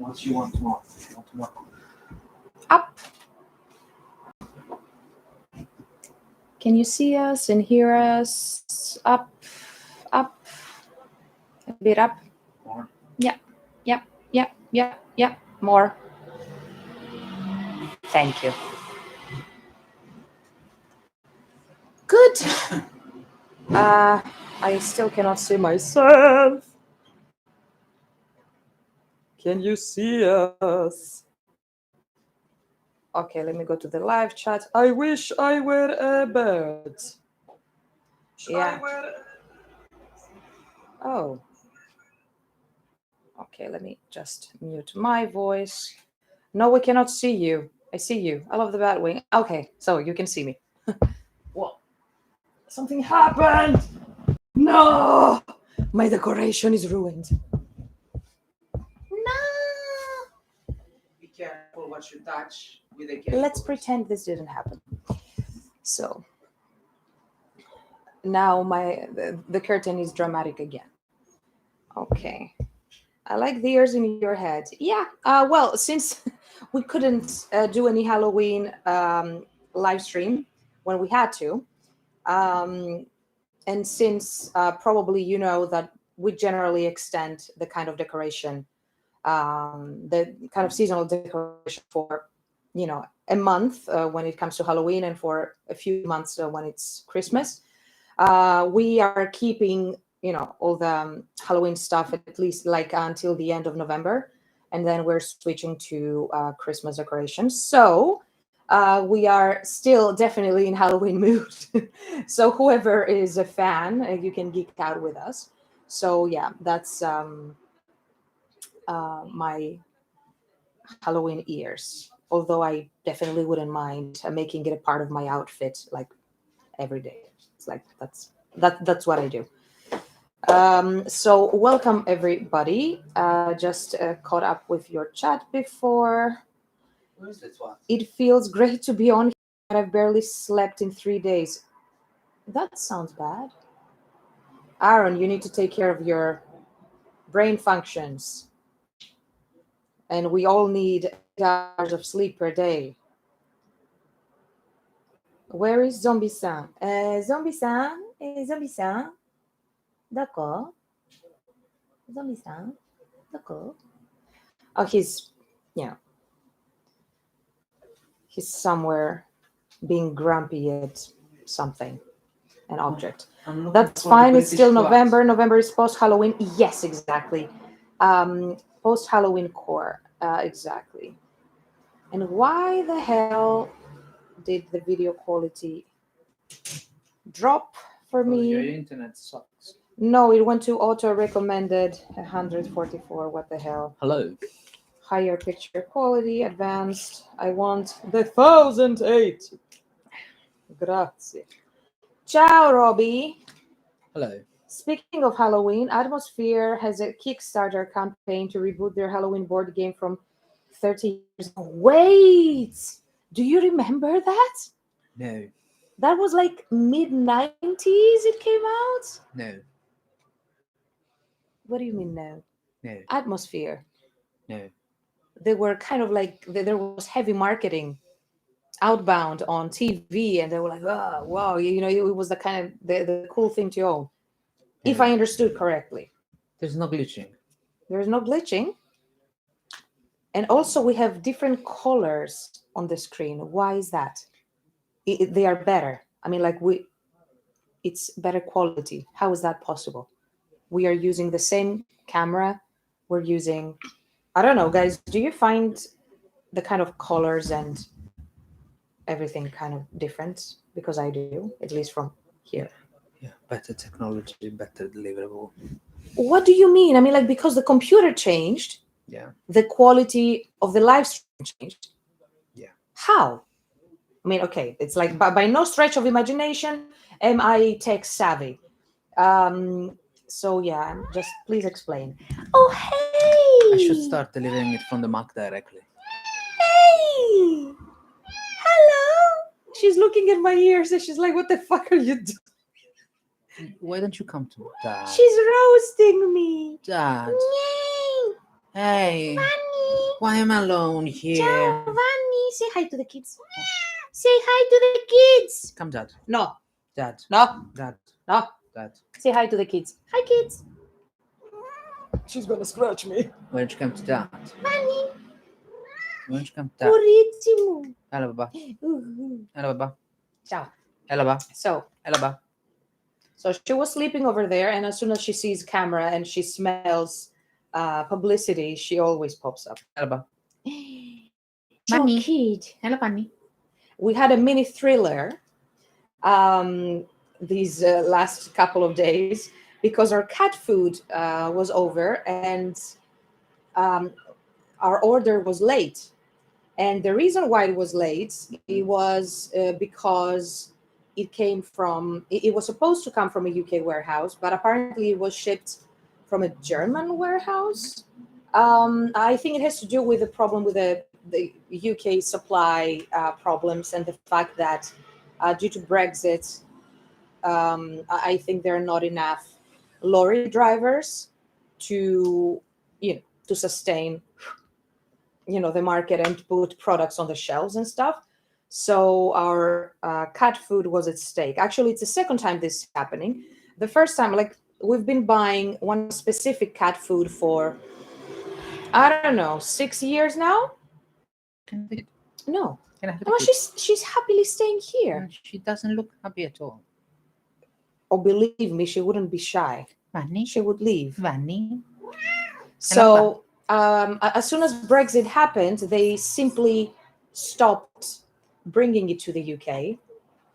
What you want more? Up. Can you see us and hear us? Up. A bit up. More. Yeah. More. Thank you. Good. I still cannot see myself. Can you see us? Okay, let me go to the live chat. I wish I were a bird. Yeah. Oh. Okay, let me just mute my voice. No, we cannot see you. I see you. I love the bat wing. Okay, so you can see me. What? Something happened. No, my decoration is ruined. No. Be careful what you touch with the chemicals. Let's pretend this didn't happen. So now the curtain is dramatic again. Okay. I like the ears in your head. Yeah. Well, since we couldn't do any Halloween live stream when we had to, and since probably you know that we generally extend the kind of decoration, the kind of seasonal decoration for, a month when it comes to Halloween and for a few months when it's Christmas. We are keeping, all the Halloween stuff at least like until the end of November, and then we're switching to Christmas decorations. So we are still definitely in Halloween mood. So whoever is a fan, you can geek out with us. So yeah, that's my Halloween ears. Although I definitely wouldn't mind making it a part of my outfit like every day. It's like that's what I do. So welcome everybody. Just caught up with your chat before. Who is this one? It feels great to be on here, but I've barely slept in 3 days. That sounds bad. Aaron, you need to take care of your brain functions. And we all need 8 hours of sleep per day. Where is Zombie-san? Zombie-san? Zombie-san? D'accord. Zombie-san? D'accord. Oh, he's somewhere being grumpy at something, an object. That's fine. It's still November. November is post-Halloween. Yes, exactly. Post-Halloween core. Exactly. And why the hell did the video quality drop for me? Your internet sucks. No, it went to auto-recommended 144. What the hell? Hello. Higher picture quality, advanced. I want the 1008. Grazie. Ciao, Robbie. Hello. Speaking of Halloween, Atmosphere has a Kickstarter campaign to reboot their Halloween board game from 30 years ago. Wait! Do you remember that? No. That was like mid-90s it came out? No. What do you mean no? No. Atmosphere. No. They were kind of like, there was heavy marketing outbound on TV, and they were like, oh, wow, it was the kind of the cool thing to own. Yeah. If I understood correctly. There's no glitching. There's no glitching. And also we have different colors on the screen. Why is that? They are better. I mean, it's better quality. How is that possible? We are using the same camera. We're using, I don't know, guys, do you find the kind of colors and everything kind of different? Because I do, at least from here. Yeah, better technology, better deliverable. What do you mean? I mean, like, because the computer changed, Yeah. the quality of the live stream changed. Yeah. How? I mean, okay, it's like by no stretch of imagination am I tech savvy. So yeah, just please explain. Oh, hey! I should start delivering it from the Mac directly. Hey! Hello! She's looking at my ears and she's like, what the fuck are you doing? Why don't you come to Dad? She's roasting me. Dad. Yay! Hey. Mommy! Why am I alone here? Giovanni, say hi to the kids. Say hi to the kids. Come, Dad. No, Dad. no, Dad. no. Dad. Say hi to the kids. Hi, kids. She's gonna scratch me. Why don't you come to Dad? Bunny. Why don't you come to Dad? Purissimo. Hello, Baba. Hello, Baba. Ciao. Hello, Baba. So Hello, Baba. she was sleeping over there, and as soon as she sees camera and she smells publicity, she always pops up. Hello, Baba. Bunny. Kid. Hello, Bunny. We had a mini thriller these last couple of days because our cat food was over and our order was late. And the reason why it was late, it was because it was supposed to come from a UK warehouse, but apparently it was shipped from a German warehouse. I think it has to do with the problem with the UK supply problems and the fact that due to Brexit, I think there are not enough lorry drivers to sustain the market and put products on the shelves and stuff. So our cat food was at stake. Actually, it's the second time this is happening. The first time, we've been buying one specific cat food for, I don't know, 6 years now. Can I have it? No. Can I have it? Well, she's happily staying here. She doesn't look happy at all. Oh, believe me, she wouldn't be shy. Bunny. She would leave. Bunny. So as soon as Brexit happened, they simply stopped bringing it to the UK.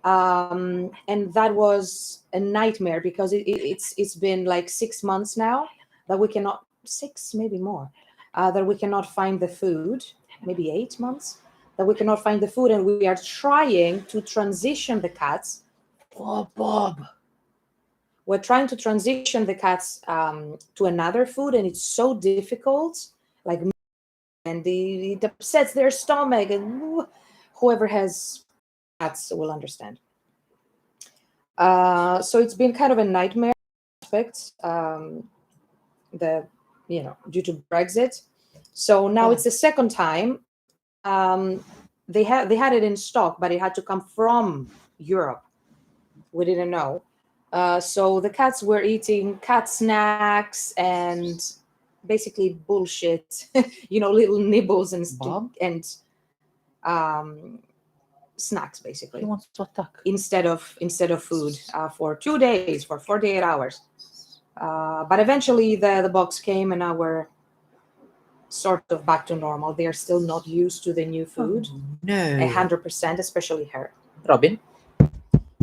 And that was a nightmare because it's been like 6 months now that we cannot, 6, maybe more, that we cannot find the food, maybe 8 months, that we cannot find the food. And we are trying to transition the cats. Oh, Bob. We're trying to transition the cats to another food, and it's so difficult. And it upsets their stomach, and whoever has cats will understand. So it's been kind of a nightmare aspect, due to Brexit. So now it's the second time. They had it in stock, but it had to come from Europe. We didn't know. So the cats were eating cat snacks and basically bullshit, little nibbles and snacks, basically. He wants to attack. Instead of food for 2 days, for 48 hours. But eventually the box came, and now we're sort of back to normal. They are still not used to the new food. Oh, no. 100%, especially her. Robin.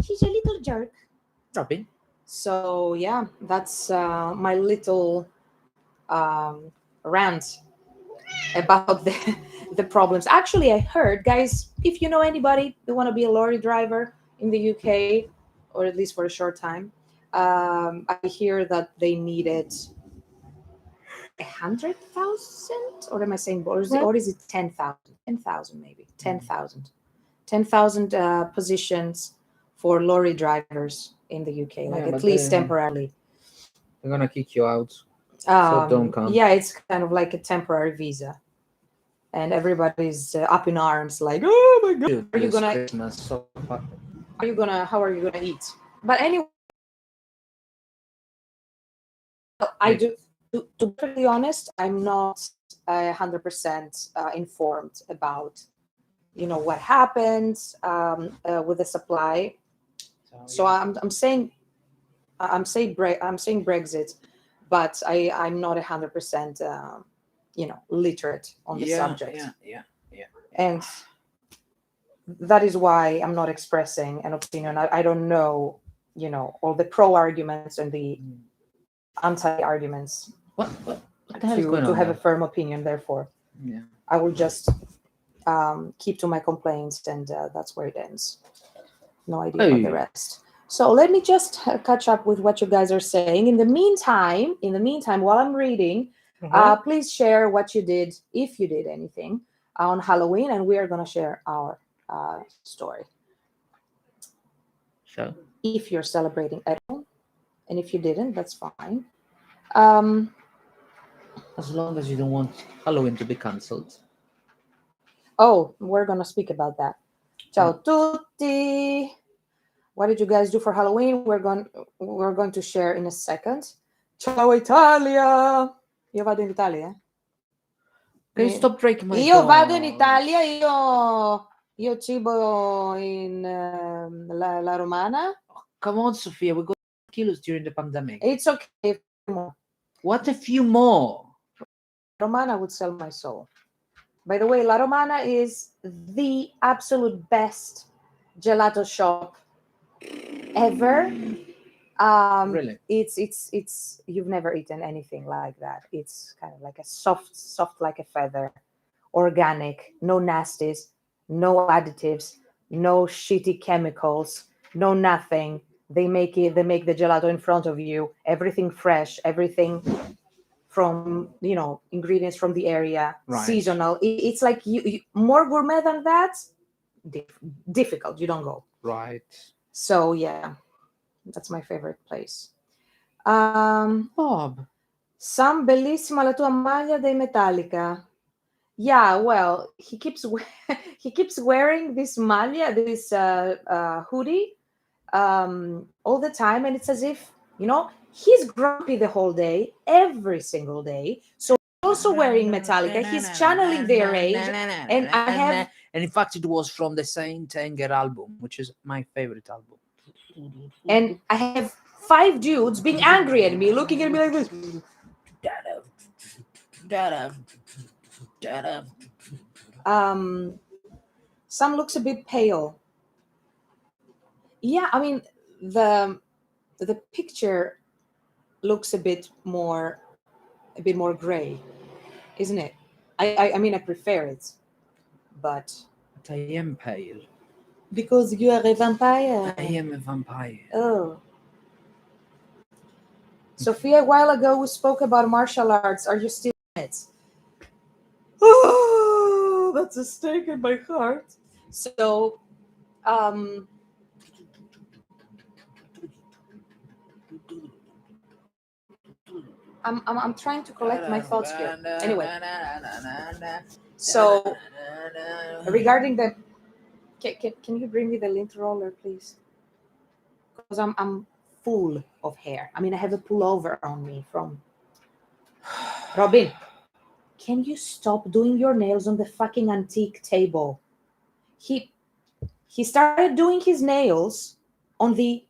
She's a little jerk. Robin. So yeah, that's my little rant about the problems. Actually, I heard, guys, if you know anybody who want to be a lorry driver in the UK, or at least for a short time, I hear that they needed 100,000, or am I saying, or is it 10,000? 10,000 maybe, 10,000. 10,000 positions for lorry drivers in the UK, at least temporarily. They're gonna kick you out. So don't come. Yeah, it's kind of like a temporary visa, and everybody's up in arms, like, oh my god, Dude, are you gonna? Christmas, so How are you gonna eat? But anyway, I do. To be perfectly honest, I'm not 100% informed about, what happened with the supply. So I'm saying Brexit, but I'm not 100% literate on the subject. Yeah. And that is why I'm not expressing an opinion. I don't know, all the pro arguments and the anti arguments. What the hell is going on? To have a firm opinion, therefore, I will just keep to my complaints, and that's where it ends. No idea about the rest. So let me just catch up with what you guys are saying. In the meantime, while I'm reading, please share what you did, if you did anything on Halloween, and we are going to share our story. So, if you're celebrating at all, and if you didn't, that's fine. As long as you don't want Halloween to be cancelled. Oh, we're gonna speak about that. Ciao tutti. What did you guys do for Halloween? We're going to share in a second. Ciao Italia. Io vado in Italia. Can you stop breaking my Io vado in dogs? Italia, io cibo in la Romana. Come on, Sophia, we got kilos during the pandemic. It's okay. More. What a few more? Romana would sell my soul. By the way, La Romana is the absolute best gelato shop ever. Really? It's you've never eaten anything like that. It's kind of like a soft like a feather, organic, no nasties, no additives, no shitty chemicals, no nothing. They make the gelato in front of you, everything fresh, everything from ingredients from the area, Right. seasonal. It's like you more gourmet than that, difficult, you don't go. Right. So yeah, that's my favorite place. Bob. Sam, bellissima la tua maglia dei Metallica. Yeah, well, he keeps he keeps wearing this maglia, this hoodie, all the time, and it's as if he's grumpy the whole day, every single day. So also wearing Metallica, he's channeling their rage, and I have. And in fact, it was from the Saint Anger album, which is my favorite album. And I have 5 dudes being angry at me, looking at me like this. Some looks a bit pale. Yeah, I mean the picture looks a bit more gray, isn't it? I mean I prefer it, but I am pale. because you are a vampire. I am a vampire. Oh. Sophia, a while ago we spoke about martial arts. Are you still in it? Oh, that's a stake in my heart. So, I'm trying to collect my thoughts here. Anyway, so regarding the, can you bring me the lint roller, please? Because I'm full of hair. I mean, I have a pullover on me from. Robin, can you stop doing your nails on the fucking antique table? He started doing his nails on the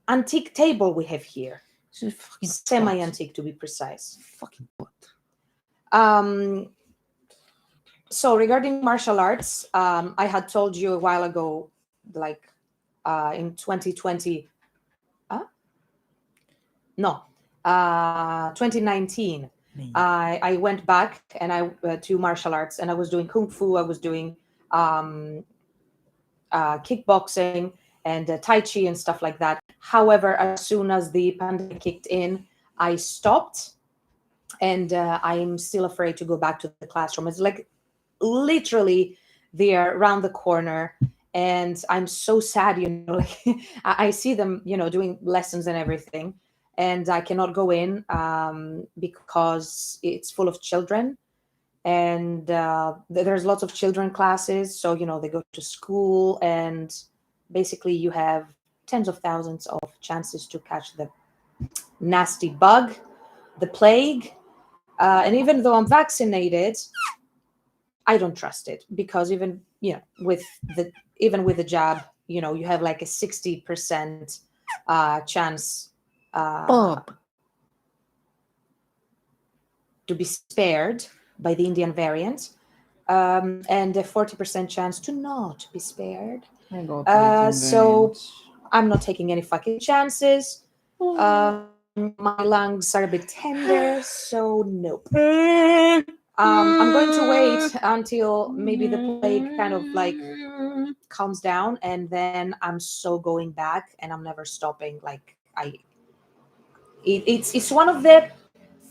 antique table we have here. Semi-antique, to be precise. Fucking what? So regarding martial arts, I had told you a while ago, like in 2020. No, 2019. I went back and I to martial arts, and I was doing kung fu. I was doing kickboxing and tai chi and stuff like that. However, as soon as the pandemic kicked in, I stopped, and I'm still afraid to go back to the classroom. It's like literally they're around the corner, and I'm so sad. Like I see them, doing lessons and everything, and I cannot go in because it's full of children. And there's lots of children classes, so they go to school, and basically you have tens of thousands of chances to catch the nasty bug, the plague, and even though I'm vaccinated, I don't trust it, because even with the jab, you have like a 60% chance to be spared by the Indian variant, and a 40% chance to not be spared. So I'm not taking any fucking chances. My lungs are a bit tender, so nope. I'm going to wait until maybe the plague kind of like calms down, and then I'm so going back, and I'm never stopping. Like it's one of the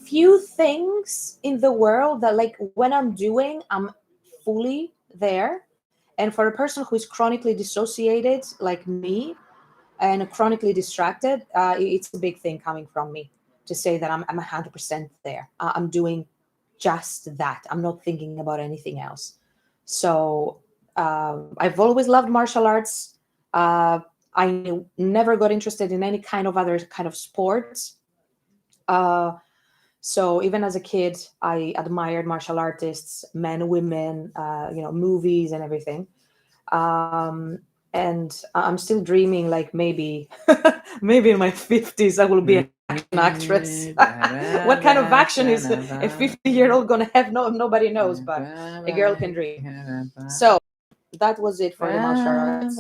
few things in the world that, like, when I'm doing, I'm fully there. And for a person who is chronically dissociated like me and chronically distracted, it's a big thing coming from me. to say that I'm 100% there. I'm doing just that. I'm not thinking about anything else. So I've always loved martial arts. I never got interested in any kind of other kind of sports. So even as a kid, I admired martial artists, men, women, movies and everything. And I'm still dreaming, like maybe, maybe in my 50s, I will be an action actress. What kind of action is a 50-year-old gonna have? No, nobody knows, but a girl can dream. So that was it for the martial arts.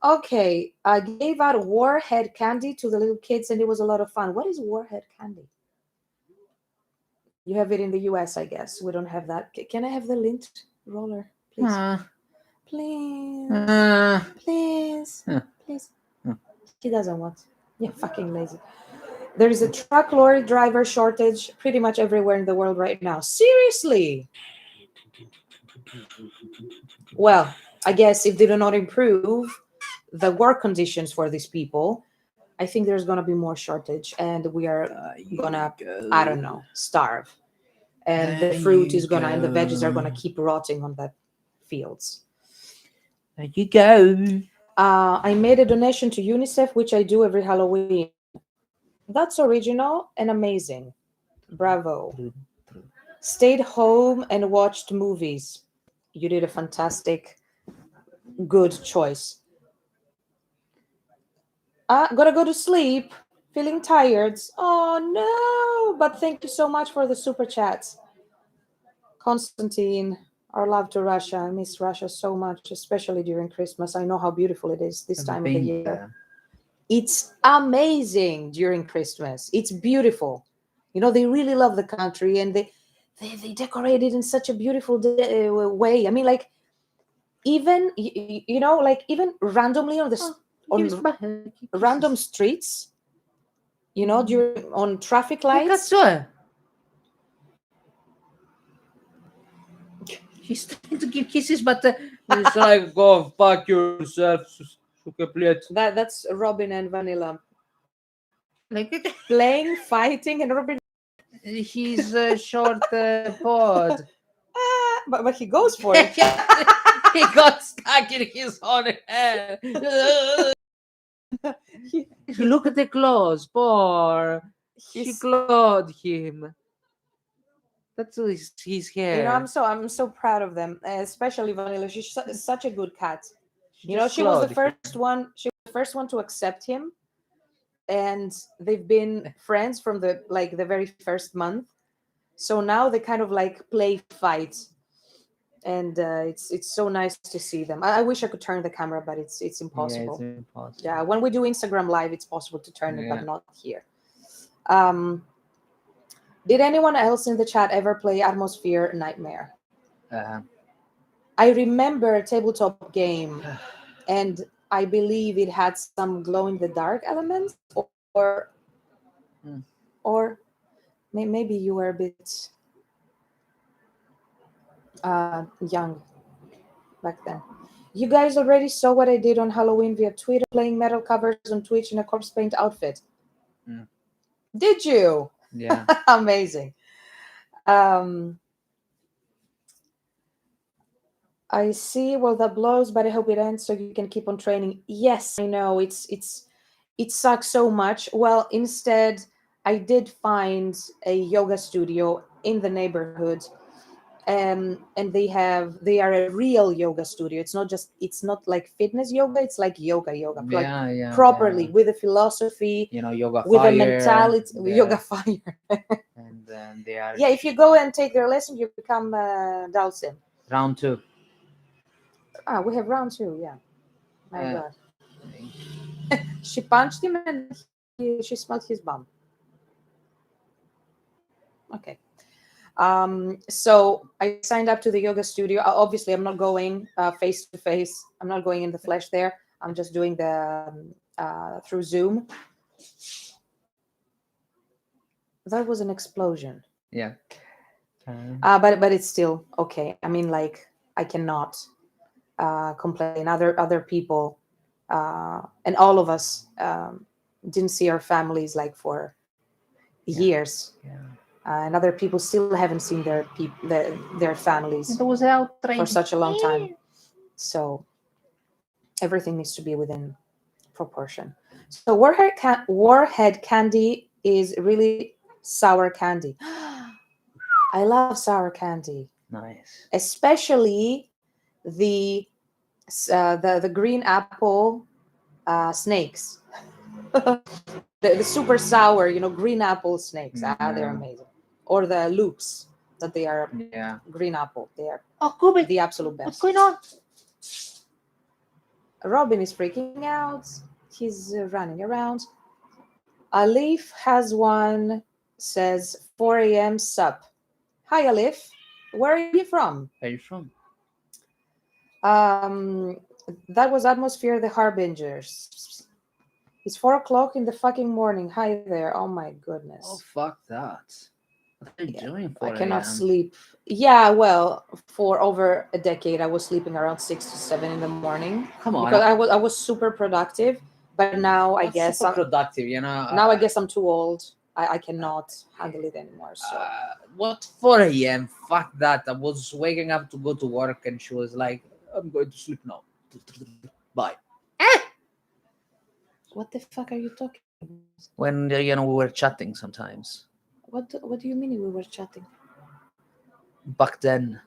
Okay, I gave out warhead candy to the little kids, and it was a lot of fun. What is warhead candy? You have it in the US, I guess. We don't have that. Can I have the lint roller, please? Please. Please. Please. He doesn't want. Yeah, fucking lazy. There is a truck lorry driver shortage pretty much everywhere in the world right now. Seriously? Well, I guess if they do not improve the work conditions for these people, I think there's going to be more shortage, and we are going to, I don't know, starve. And the fruit is going to, and the veggies are going to keep rotting on the fields. There you go. I made a donation to UNICEF, which I do every Halloween. That's original and amazing. Bravo. Stayed home and watched movies. You did a fantastic, good choice. Gotta go to sleep. Feeling tired. Oh no! But thank you so much for the super chats. Constantine, our love to Russia. I miss Russia so much, especially during Christmas. I know how beautiful it is this time of the year. It's amazing during Christmas. It's beautiful. They really love the country, and they decorate it in such a beautiful way. I mean, like, even even randomly on random streets, during on traffic lights. He's trying to give kisses, but he's like, go fuck yourself, That's Robin and Vanilla like playing, fighting, and Robin. he's a short pod. But he goes for it. He got stuck in his own hair. Look at the claws, poor. She clawed him. That's his hair. I'm so proud of them, especially Vanilla. She's such a good cat. She was the first one. She was the first one to accept him, and they've been friends from the very first month. So now they kind of like play fight, and it's so nice to see them. I wish I could turn the camera, but it's impossible. Yeah, it's impossible. Yeah, when we do Instagram Live, it's possible to turn it, but not here. Did anyone else in the chat ever play Atmosphere Nightmare? I remember a tabletop game, and I believe it had some glow-in-the-dark elements, or maybe you were a bit young back then. You guys already saw what I did on Halloween via Twitter, playing metal covers on Twitch in a corpse paint outfit. Did you? Yeah. Amazing. I see. Well, that blows, but I hope it ends so you can keep on training. Yes, I know. It sucks so much. Well, instead, I did find a yoga studio in the neighborhood, and they are a real yoga studio. It's not like fitness yoga. It's like yoga, properly with a philosophy. Yoga with fire, a mentality. Yoga fire. And then they are. Yeah, if you go and take their lesson, you become Dalsim. Round 2. We have round 2. Yeah. My God. She punched him and she smelled his bum. Okay. So I signed up to the yoga studio. Obviously, I'm not going face to face. I'm not going in the flesh there. I'm just doing the through Zoom. That was an explosion. Yeah. But it's still okay. I mean, like, I cannot complain. Other people and all of us didn't see our families like for years, Yeah. and other people still haven't seen their families It was outrage. for such a long time. So everything needs to be within proportion. So warhead candy is really sour candy. I love sour candy, Nice. especially the the green apple snakes. The super sour, green apple snakes. They're Mhm. amazing. Or the loops that they are Yeah. green apple. They are Oh, Kubi, the absolute what's best. going on? Robin is freaking out. He's running around. Alif has one, says 4 a.m. sup. Hi, Alif. Where are you from? Where are you from? Um, that was Atmosphere the Harbingers. It's 4 o'clock in the fucking morning. Hi there. Oh my goodness. Oh, fuck that. What are you doing I for cannot sleep. Yeah, well, for over a decade, I was sleeping around 6 to 7 in the morning Come on. because I was super productive. But now I guess super productive, now I guess I'm too old. I cannot handle it anymore. So what 4 a.m.? Fuck that. I was waking up to go to work and she was like, I'm going to sleep now. Bye. what the fuck are you talking? When we were chatting sometimes. What do you mean we were chatting? Back then.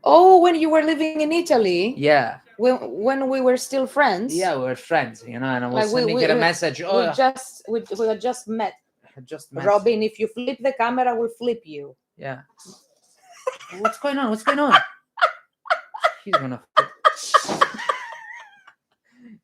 Oh, when you were living in Italy? Yeah. When we were still friends? Yeah, we were friends, and I was Like sending her a message. Oh, we had just met. I just met. Robin, if you flip the camera, I will flip you. Yeah. What's going on? What's going on? He's gonna.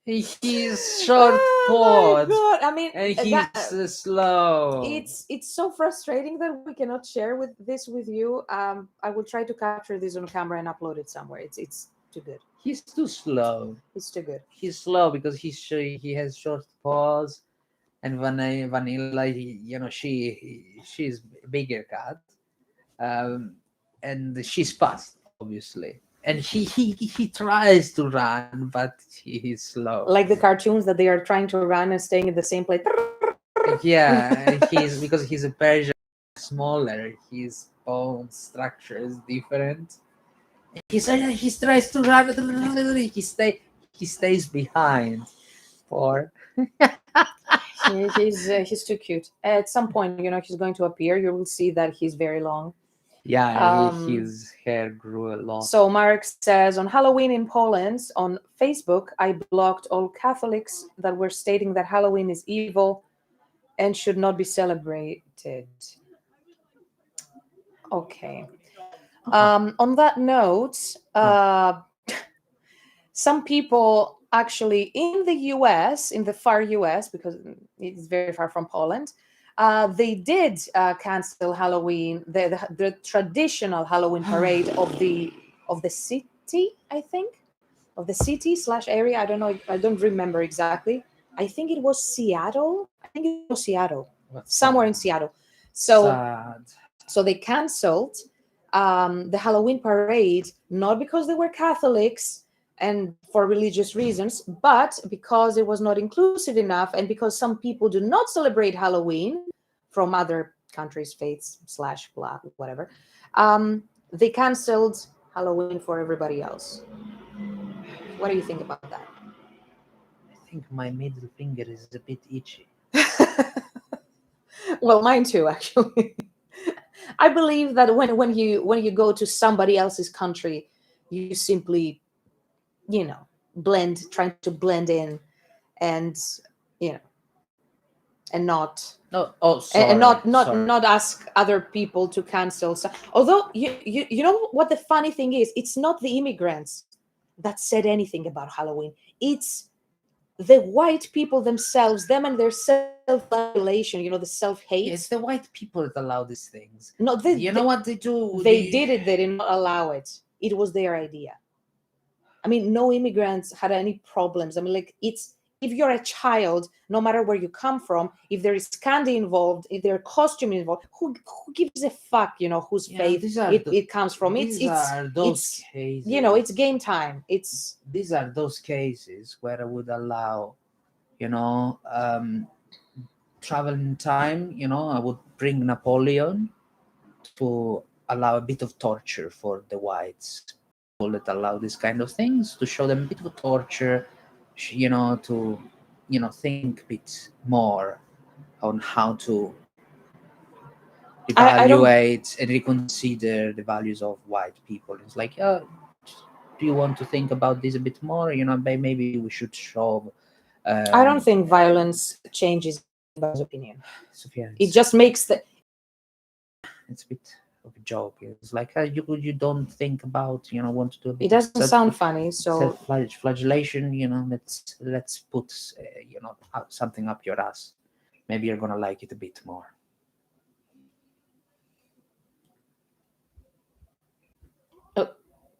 He's short paws. God. I mean, And he's slow. It's so frustrating that we cannot share this with you. I will try to capture this on camera and upload it somewhere. It's too good. He's too slow. It's too good. He's slow because he has short paws, and Vanilla, she's a bigger cat, and she's fast, obviously. And he tries to run, but he's slow. Like the cartoons that they are trying to run and staying in the same place. Yeah, because he's a Persian, smaller. His bone structure is different. He tries to run. He stays behind. Poor. He's too cute. At some point, he's going to appear. You will see that he's very long. Yeah, his hair grew a lot. So Mark says, on Halloween in Poland, on Facebook, I blocked all Catholics that were stating that Halloween is evil and should not be celebrated. Okay. On that note, some people actually in the US, in the far US, because it's very far from Poland, they did cancel Halloween, the traditional Halloween parade of the city, I think, of the city / area. I don't know. I don't remember exactly. I think it was Seattle. I think it was Seattle, somewhere in Seattle. So they canceled the Halloween parade, not because they were Catholics and for religious reasons, but because it was not inclusive enough, and because some people do not celebrate Halloween from other countries, faiths / blah, whatever. They canceled Halloween for everybody else. What do you think about that? I think my middle finger is a bit itchy. Well, mine too, actually. I believe that when you go to somebody else's country, you simply, trying to blend in, and and not sorry, not ask other people to cancel. So, although you know what the funny thing is, it's not the immigrants that said anything about Halloween. It's the white people themselves, them and their self-flagellation, the self-hate. It's the white people that allow these things. No, you know what they do? They did it. They did not allow it. It was their idea. I mean, no immigrants had any problems. I mean, like, if you're a child, no matter where you come from, if there is candy involved, if there are costume involved, who gives a fuck, whose faith it comes from? It's cases. It's game time. These are those cases where I would allow, travel in time, I would bring Napoleon to allow a bit of torture for the whites, people that allow these kind of things, to show them a bit of torture, to think a bit more on how to I don't evaluate and reconsider the values of white people. It's like, do you want to think about this a bit more? Maybe we should show. I don't think violence changes anybody's opinion. Sophia, It just makes the it's a bit of a joke. It's like, you don't think about, want to do a bit it doesn't sound funny, so flagellation. Let's put something up your ass. Maybe you're gonna like it a bit more.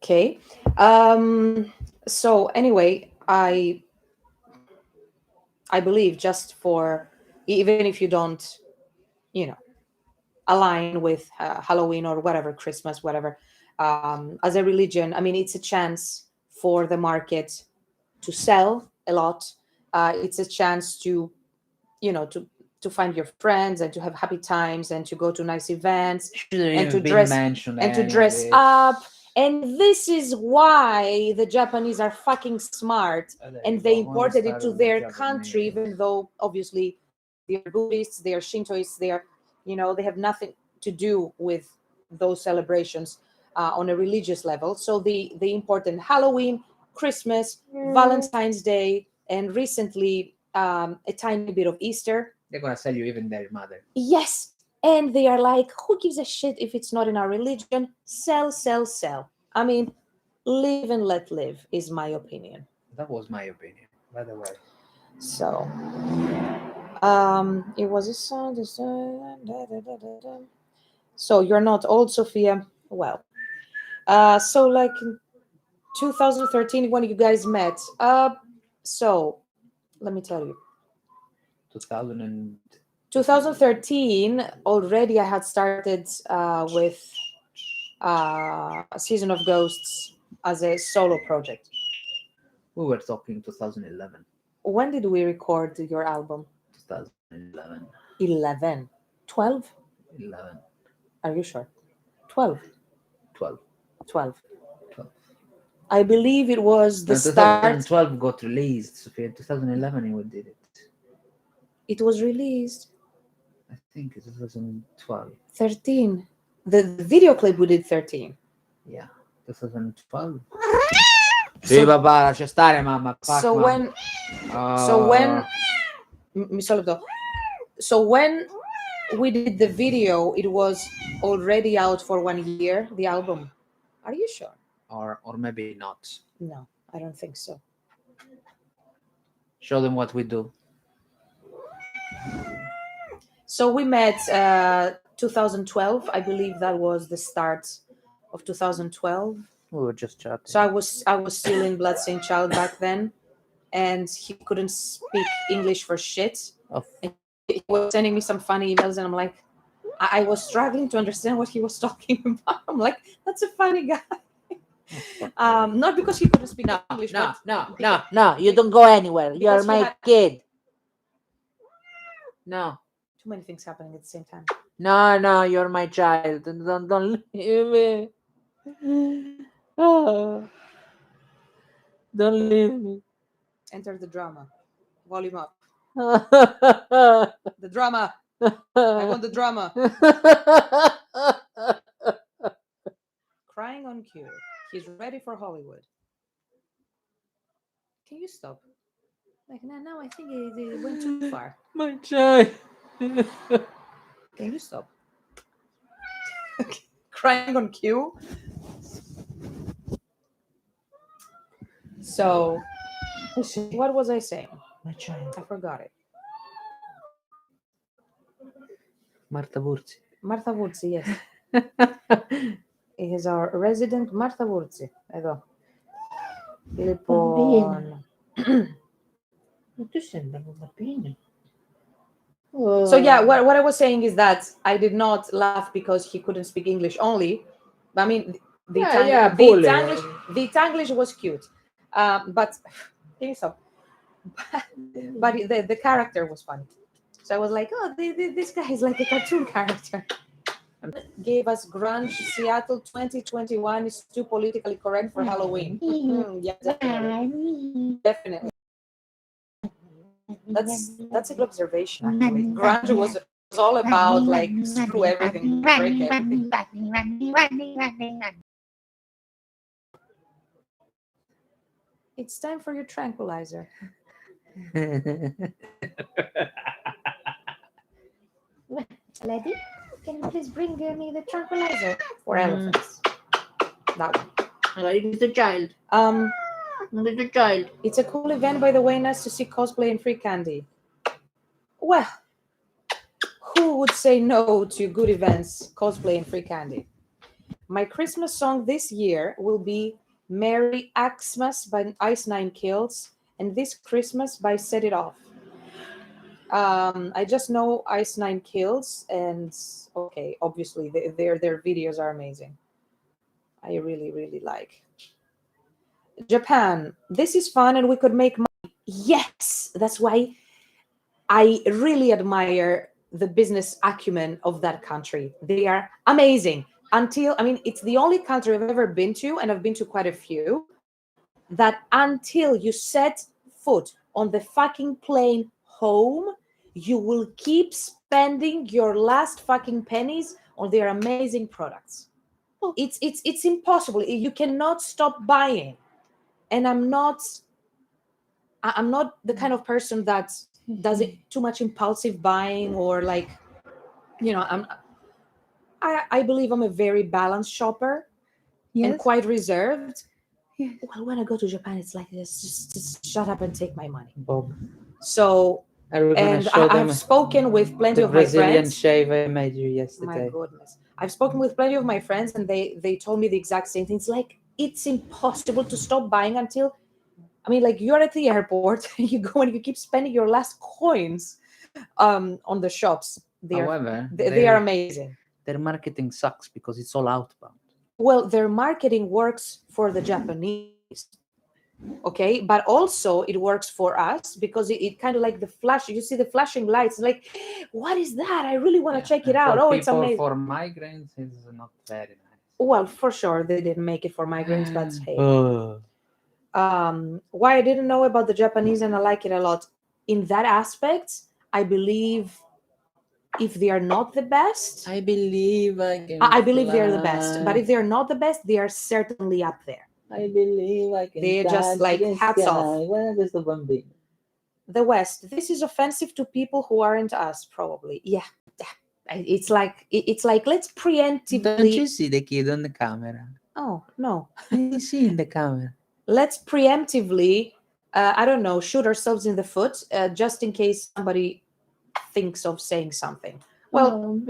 okay. So anyway, I believe, just for, even if you don't, align with Halloween or whatever, Christmas, whatever, as a religion, I mean, it's a chance for the market to sell a lot. It's a chance to, to find your friends and to have happy times and to go to nice events and to dress up. And this is why the Japanese are fucking smart, and they imported it to their country, even though obviously they are Buddhists, they are Shintoists, they have nothing to do with those celebrations on a religious level. So they imported Halloween, Christmas, Valentine's Day, and recently a tiny bit of Easter. They're gonna sell you even their mother. Yes. And they are like, who gives a shit if it's not in our religion? Sell, sell, sell. I mean, live and let live is my opinion. That was my opinion, by the way. So, it was a song. So you're not old, Sophia. Well, so like in 2013 when you guys met. So let me tell you. 2013 already I had started with a Season of Ghosts as a solo project. We were talking 2011. When did we record your album? 2011. 11. 12? 11. Are you sure? 12. 12. 12. 12. I believe it was the start. 2012 got released, Sophia. 2011 we did it. It was released. I think it was 2012. 13. The video clip we did 13. Yeah, 2012. Sì, papà, lascia stare, mamma. So when we did the video, it was already out for 1 year, the album. Are you sure? Or maybe not. No, I don't think so. Show them what we do. So we met 2012. I believe that was the start of 2012. We were just chatting. So I was still in Blood Saint Child back then, and he couldn't speak English for shit. And he was sending me some funny emails, and I'm like, I was struggling to understand what he was talking about. I'm like, that's a funny guy. Not because he couldn't speak English. No, you don't go anywhere. You're my kid. No. Too many things happening at the same time. No, you're my child. Don't leave me. Oh. Don't leave me. Enter the drama. Volume up. The drama. I want the drama. Crying on cue. He's ready for Hollywood. Can you stop? Like, no, I think it went too far. My child. Can you stop? Crying on cue. So, what was I saying? My child. I forgot it. Marta Burzi. Marta Burzi, yes. It is our resident Marta Burzi. Εδώ. Λοιπόν. So yeah, what I was saying is that I did not laugh because he couldn't speak English only. I mean, the Tanglish was cute, but can you stop? But the character was funny. So I was like, oh, this guy is like a cartoon character. Gave us Grunge Seattle 2021 is too politically correct for Halloween. Yeah, definitely. That's a good observation. Actually, grunge was all about like screw everything, break everything. It's time for your tranquilizer. Lady, can you please bring me the tranquilizer for elephants? That one. Little child. Little child. It's a cool event, by the way. Nice to see cosplay and free candy. Well, who would say no to good events, cosplay, and free candy? My Christmas song this year will be Merry Xmas by Ice Nine Kills and This Christmas by Set It Off. I just know Ice Nine Kills, and okay, obviously their videos are amazing. I really like. Japan. This is fun and we could make money. Yes, that's why I really admire the business acumen of that country. They are amazing. It's the only country I've ever been to, and I've been to quite a few, that until you set foot on the fucking plane home, you will keep spending your last fucking pennies on their amazing products. It's impossible. You cannot stop buying. And I'm not the kind of person that does it too much impulsive buying, or like, I believe I'm a very balanced shopper and quite reserved. Well, when I go to Japan, it's like this: just shut up and take my money. Bob. So, and I've spoken with plenty of my Brazilian friends. shave I made you yesterday. My goodness, I've spoken with plenty of my friends, and they told me the exact same thing. It's like it's impossible to stop buying until, like you're at the airport, you go and you keep spending your last coins on the shops. However, they are amazing. Their marketing sucks because it's all outbound. Well, their marketing works for the Japanese, okay, but also it works for us because it kind of like the flash. You see the flashing lights, like, what is that? I really want to check it out. Oh, it's amazing. For migraines, it's not very nice. Well, for sure they didn't make it for migraines, but hey. Why I didn't know about the Japanese and I like it a lot. In that aspect, I believe if they are not the best, I believe they are the best. But if they are not the best, they are certainly up there. I believe I can. They're just like hats off. The West. This is offensive to people who aren't us, probably. Yeah. It's like let's preemptively. Don't you see the kid on the camera? Oh no. You see in the camera. Let's preemptively, shoot ourselves in the foot, just in case somebody thinks of saying something. Well,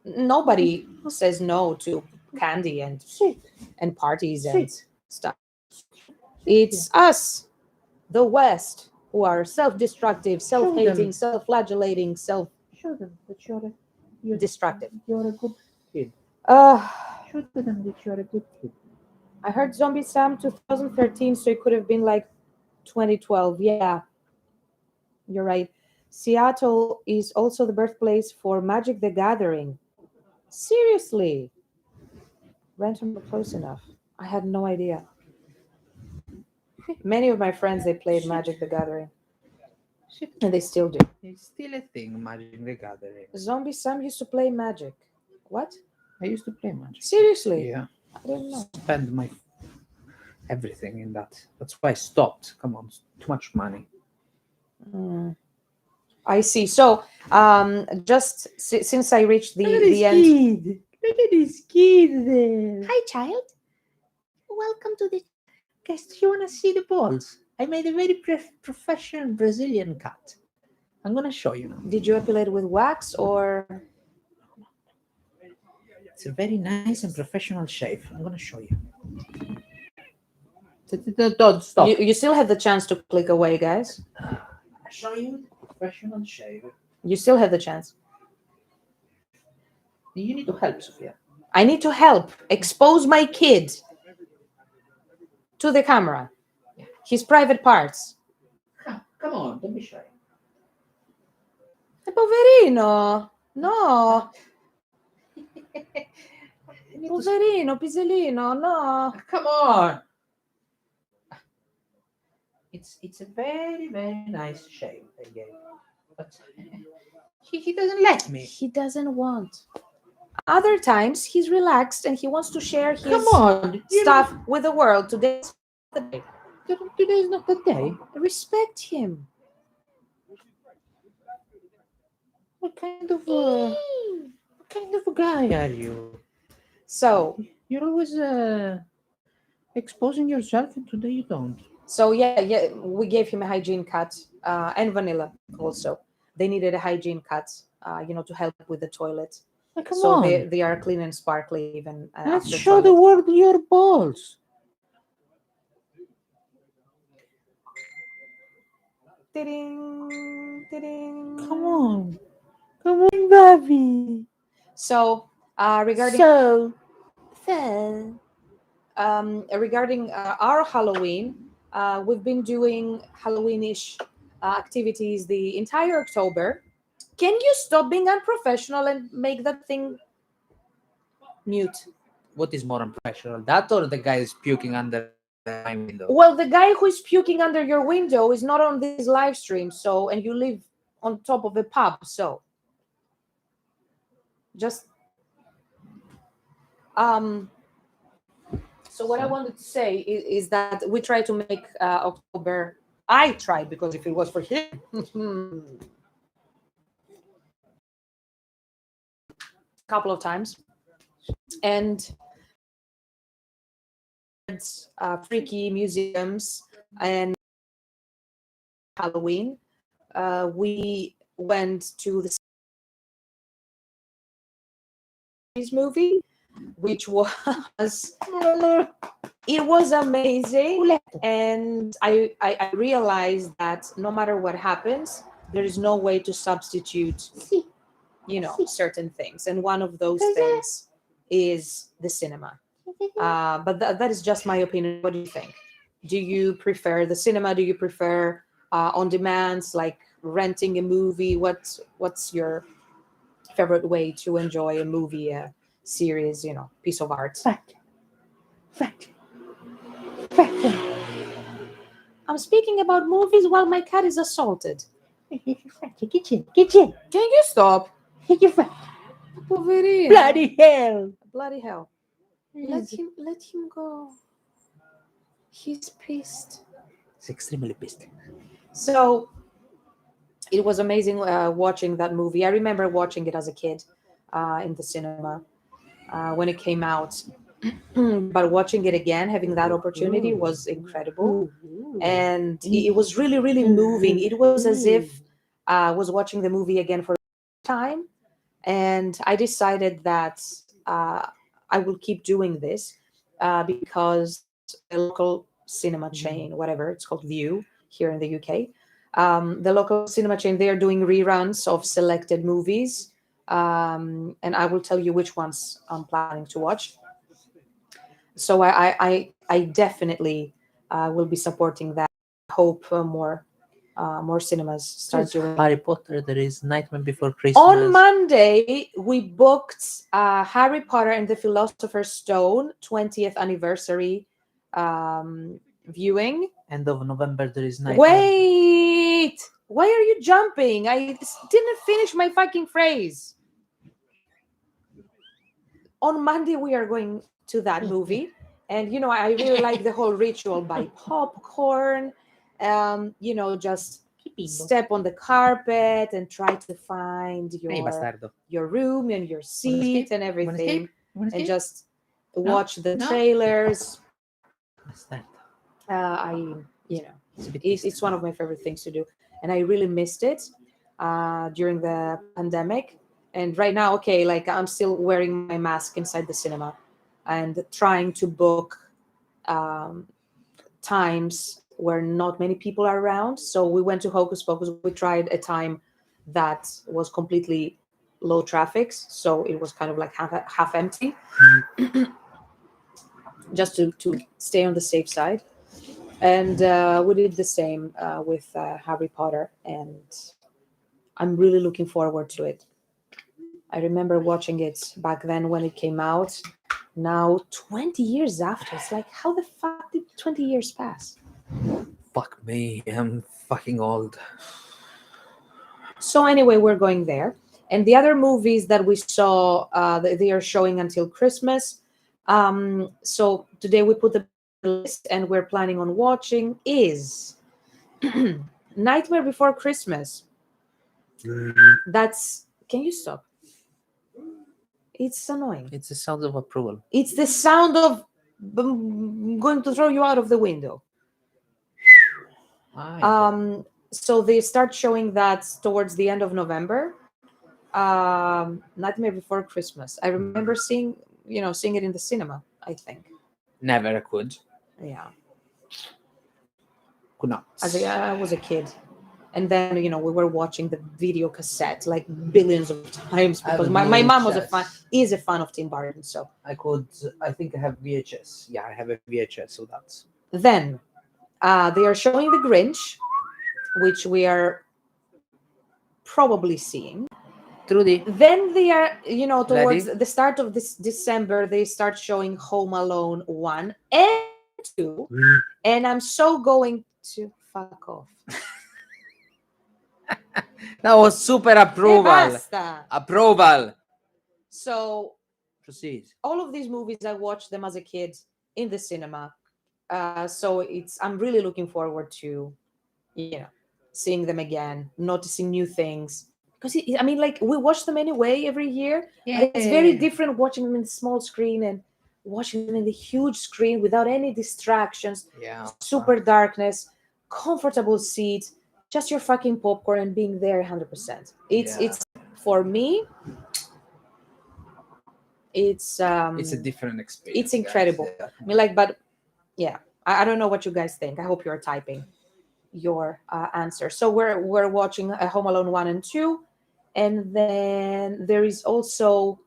nobody says no to candy and parties and stuff. It's us, the West, who are self-destructive, self-hating, self-flagellating, Show them that you're destructive. You're a good kid. Show them that you're a good kid. I heard Zombie Sam 2013, so it could have been like 2012. Yeah, you're right. Seattle is also the birthplace for Magic the Gathering. Seriously? Random but close enough. I had no idea. Many of my friends, they played Magic the Gathering. And they still do. It's still a thing, Magic the Gathering. Zombie Sam used to play Magic. What? I used to play Magic. Seriously? Yeah. I didn't know. Spend my everything in that. That's why I stopped. Come on, too much money. I see. So, just since I reached the end. Look at this kid there. Hi, child. Welcome to the. Guys, do you want to see the balls? I made a very professional Brazilian cut. I'm gonna show you now. Did you epilate with wax or? It's a very nice and professional shave. I'm gonna show you. Don't stop. You still have the chance to click away, guys. I'll show you the professional shave. You still have the chance. You need to help, Sophia. I need to help expose my kid to the camera. His private parts. Come on, don't be shy. Poverino. No. Poverino, Piselino, no. Come on. It's a very nice shape again, but he doesn't let me. He doesn't want. Other times he's relaxed and he wants to share his Come on, stuff with the world. Today's the day. Today is not the day. Respect him. What kind of a guy are you? So You're always exposing yourself, and today you don't. yeah, we gave him a hygiene cut and vanilla also. They needed a hygiene cut, to help with the toilet. Come So on, they are clean and sparkly even let's after show the toilet. world your balls. Ding, ding. Come on, baby. So regarding regarding our Halloween, we've been doing Halloweenish activities the entire October. Can you stop being unprofessional and make that thing mute? What is more unprofessional, that or the guy is puking under my window? Well, the guy who is puking under your window is not on this live stream, so, and you live on top of a pub, so just so what I wanted to say is that we try to make October. I tried, because if it was for him, a couple of times, and freaky museums and Halloween. We went to the movie, which was it was amazing, and I realized that no matter what happens, there is no way to substitute, certain things, and one of those things is the cinema. But that is just my opinion. What do you think? Do you prefer the cinema? Do you prefer on demands, like renting a movie? What's your favorite way to enjoy a movie, a series, piece of art? Fact. I'm speaking about movies while my cat is assaulted. Kitchen. Can you stop? Poverino. Bloody hell. Let him go. He's pissed. He's extremely pissed. So it was amazing watching that movie. I remember watching it as a kid in the cinema when it came out. But watching it again, having that opportunity, was incredible. And it was really, really moving. It was as if I was watching the movie again for the first time. And I decided that I will keep doing this because a local cinema chain, whatever it's called, View, here in the UK, the local cinema chain, they are doing reruns of selected movies. And I will tell you which ones I'm planning to watch. So I definitely will be supporting that. I hope more cinemas start doing. Harry Potter. There is Nightmare Before Christmas. On Monday, we booked Harry Potter and the Philosopher's Stone 20th anniversary viewing. End of November, there is Nightmare. Wait! Why are you jumping? I didn't finish my fucking phrase. On Monday, we are going to that movie. And, I really like the whole ritual. Buy popcorn, just step on the carpet and try to find your room and your seat and everything. And just watch the trailers. It's one of my favorite things to do. And I really missed it during the pandemic. And right now, I'm still wearing my mask inside the cinema and trying to book times where not many people are around. So we went to Hocus Pocus. We tried a time that was completely low traffic. So it was kind of like half empty, just to stay on the safe side. And we did the same with Harry Potter and I'm really looking forward to it. I remember watching it back then when it came out. Now, 20 years after, it's like, how the fuck did 20 years pass? Fuck me, I'm fucking old. So anyway, we're going there. And the other movies that we saw, they are showing until Christmas. So today we put the list and we're planning on watching is Nightmare Before Christmas. That's, can you stop? It's annoying. It's the sound of approval. It's the sound of going to throw you out of the window. So they start showing that towards the end of November. Nightmare Before Christmas. I remember seeing it in the cinema, I think. Never could. Yeah. Could not. I was a kid. And then, we were watching the video cassette like billions of times because my mom is a fan of Tim Burton. So I think I have VHS. Yeah, I have a VHS, so that's. then they are showing The Grinch, which we are probably seeing. Trudy. Then they are, towards Ready? the start of this December, they start showing Home Alone 1 and 2. And I'm so going to fuck off. That was super approval. Basta. Approval. So Proceed. all of these movies, I watched them as a kid in the cinema. So I'm really looking forward to, seeing them again, noticing new things. Because we watch them anyway every year. Yeah. But it's very different watching them in the small screen and watching them in the huge screen without any distractions. Yeah. Super darkness, comfortable seat, just your fucking popcorn and being there 100%. It's for me. It's It's a different experience. It's incredible. Guys. But yeah, I don't know what you guys think. I hope you're typing your answer. So we're watching Home Alone 1 and 2, and then there is also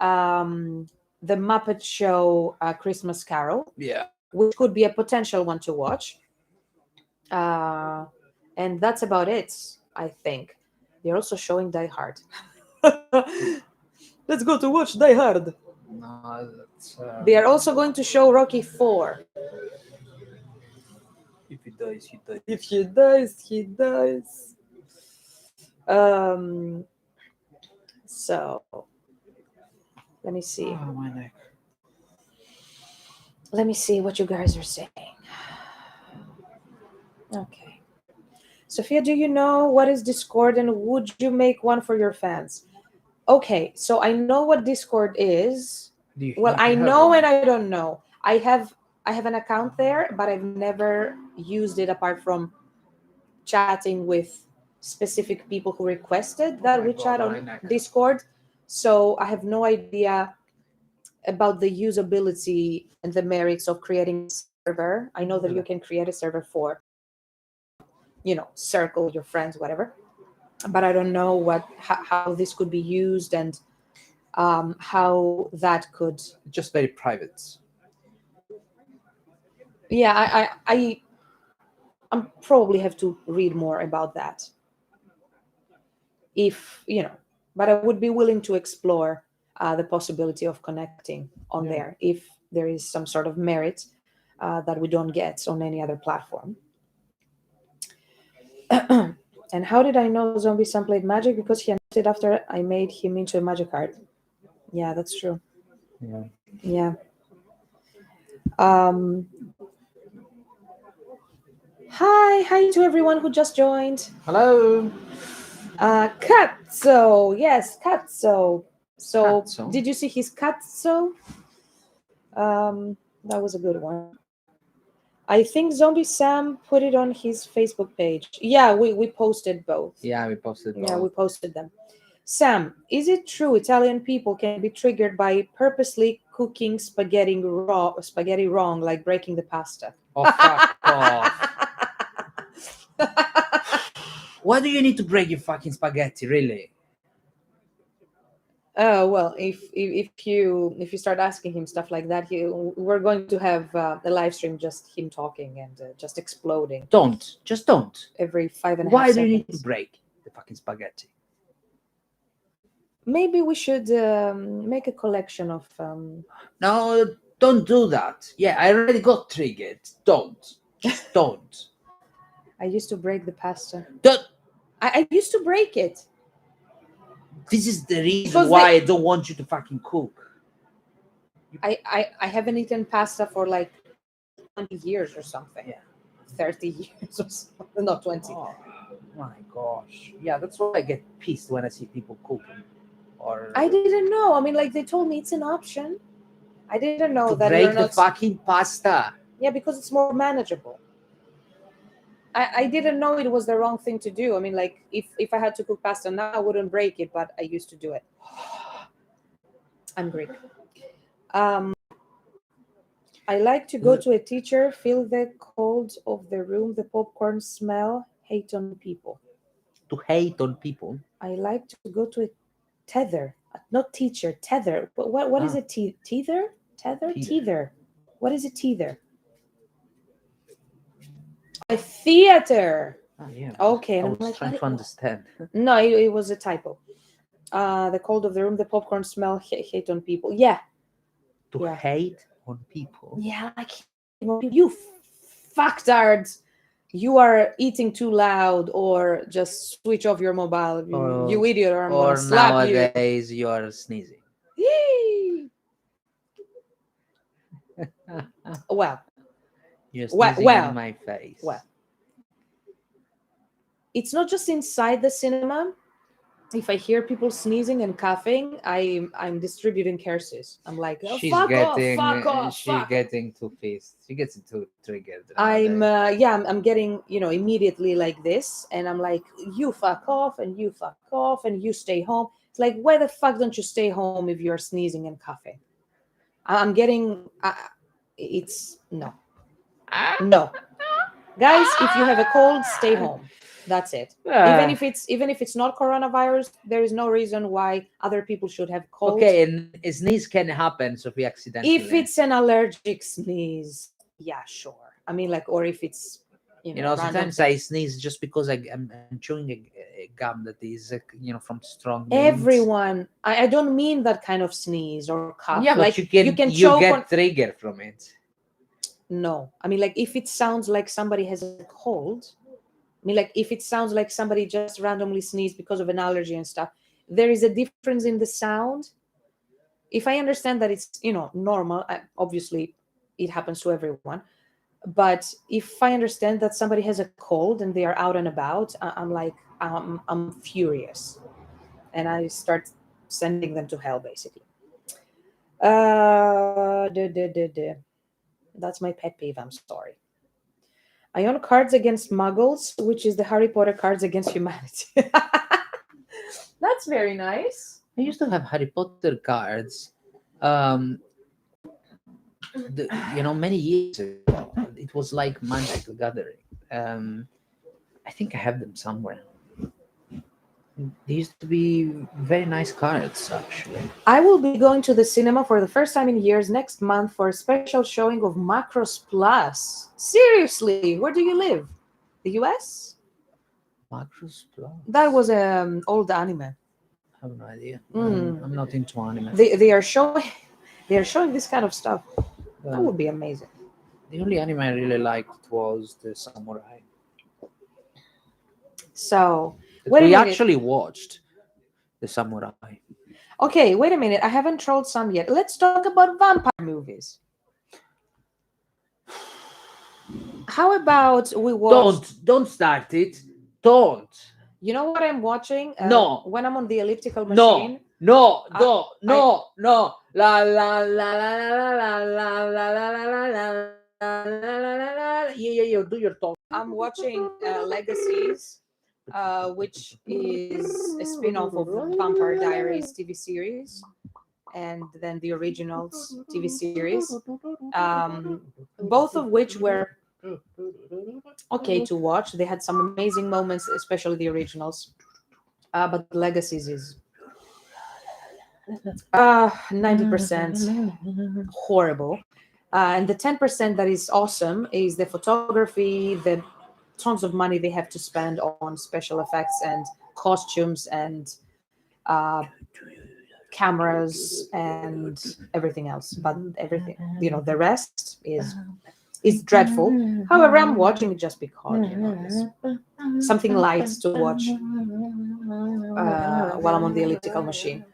the Muppet Show Christmas Carol. Yeah. Which could be a potential one to watch. And that's about it, I think. They're also showing Die Hard. Let's go to watch Die Hard. No, that's, They are also going to show Rocky 4. If he dies, he dies. If he dies, he dies. So, let me see. Oh, my neck. Let me see what you guys are saying. Okay. Sophia, do you know what is Discord and would you make one for your fans? Okay, so I know what Discord is. Well, I know and I don't know. I have an account there, but I've never used it apart from chatting with specific people who requested that we chat on Discord. So I have no idea about the usability and the merits of creating a server. I know that you can create a server for, circle your friends, whatever. But I don't know how this could be used and how that could. Just very private. Yeah, I probably have to read more about that. But I would be willing to explore the possibility of connecting on there if there is some sort of merit that we don't get on any other platform. And how did I know Zombie Sam played Magic? Because he announced it after I made him into a Magic card. Yeah, that's true. Yeah. Hi to everyone who just joined. Hello. Katso. Yes, Katso. So, Katso. Did you see his Katso? That was a good one. I think Zombie Sam put it on his Facebook page. Yeah, we posted both. Yeah, we posted both. Yeah, we posted them. Sam, is it true Italian people can be triggered by purposely cooking spaghetti wrong, like breaking the pasta? Oh, fuck off. Why do you need to break your fucking spaghetti, really? Well, if you start asking him stuff like that, we're going to have a live stream just him talking and just exploding. Just don't. Every 5.5 seconds. Why do you need to break the fucking spaghetti. Maybe we should make a collection of. No, don't do that. Yeah, I already got triggered. Don't. Just don't. I used to break the pasta. Don't. I used to break it. This is the reason Because why I don't want you to fucking cook. I haven't eaten pasta for like 20 years or something. Yeah. 30 years or something. Not 20. Oh my gosh. Yeah, that's why I get pissed when I see people cooking. Or I didn't know. I mean, like they told me it's an option. I didn't know to that break you're the not. fucking pasta. Yeah, because it's more manageable. I didn't know it was the wrong thing to do. I mean, like if I had to cook pasta now, I wouldn't break it, but I used to do it. I'm Greek. I like to go to a teacher, feel the cold of the room, the popcorn smell, hate on people. To hate on people. I like to go to a tether, not teacher, tether. But what is Ah. it? Tether? Tether? Tether. Tether. What is a tether? A theater. Oh, yeah. Okay, I and I'm was like, trying to understand. No, it was a typo. The cold of the room, the popcorn smell, hate on people. Yeah. To Yeah. hate on people. Yeah, I can't. You fucktards. You are eating too loud, or just switch off your mobile. You idiot, or I'm Or gonna slap you. nowadays you are sneezing. Yee. Well, You're Well- sneezing well. in my face. Well. It's not just inside the cinema. If I hear people sneezing and coughing, I'm distributing curses. I'm like, oh, she's fuck getting off, fuck off, she's fuck. getting too pissed. She gets too triggered. I'm nowadays. I'm getting immediately like this, and I'm like, you fuck off, and you fuck off, and you stay home. It's like, why the fuck don't you stay home if you're sneezing and coughing? I'm getting it's no, guys. If you have a cold, stay home. That's it. Even if it's not coronavirus, there is no reason why other people should have colds. Okay, and a sneeze can happen, so we accidentally. If it's an allergic sneeze, yeah, sure. I mean, like, or if it's random sometimes thing. I sneeze just because I'm chewing a gum that is from strong mints. Everyone, I don't mean that kind of sneeze or cough. Yeah, but like you can choke get on. triggered from it. No, I mean, like, if it sounds like somebody has a cold. I mean, like, if it sounds like somebody just randomly sneezed because of an allergy and stuff, there is a difference in the sound. If I understand that it's normal, obviously it happens to everyone. But if I understand that somebody has a cold and they are out and about, I'm like, I'm furious, and I start sending them to hell, basically. That's my pet peeve. I'm sorry. I own cards against muggles, which is the Harry Potter cards against humanity. That's very nice. I used to have Harry Potter cards. Many years ago. It was like Magic the Gathering. I think I have them somewhere. They used to be very nice cards, actually. I will be going to the cinema for the first time in years next month for a special showing of Macross Plus. Seriously, where do you live? The US? Macross Plus? That was an old anime. I have no idea. Mm. I'm not into anime. They are showing this kind of stuff. That would be amazing. The only anime I really liked was the Samurai. So We actually watched the Samurai. Okay, wait a minute. I haven't trolled some yet. Let's talk about vampire movies. How about we watch? Don't start it. Don't. You know what I'm watching? No. When I'm on the elliptical machine. No. La la la la la la la la la. Yeah. Do your talk. I'm watching Legacies, which is a spin-off of the Vampire Diaries TV series, and then the originals TV series, both of which were okay to watch. They had some amazing moments, especially the originals, but Legacies is 90% horrible. And the 10% that is awesome is the photography, the tons of money they have to spend on special effects and costumes and cameras and everything else. But everything, the rest is dreadful. However, I'm watching it just because it's something light to watch while I'm on the elliptical machine.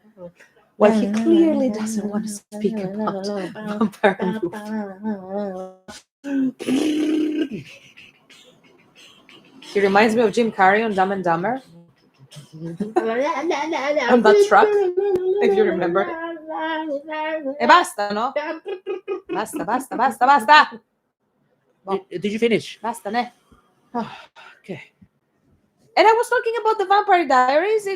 Well, he clearly doesn't want to speak about vampire movie. He reminds me of Jim Carrey on Dumb and Dumber. On that truck, if you remember. E basta, no? Basta. Did you finish? Basta, ne? Okay. And I was talking about the Vampire Diaries.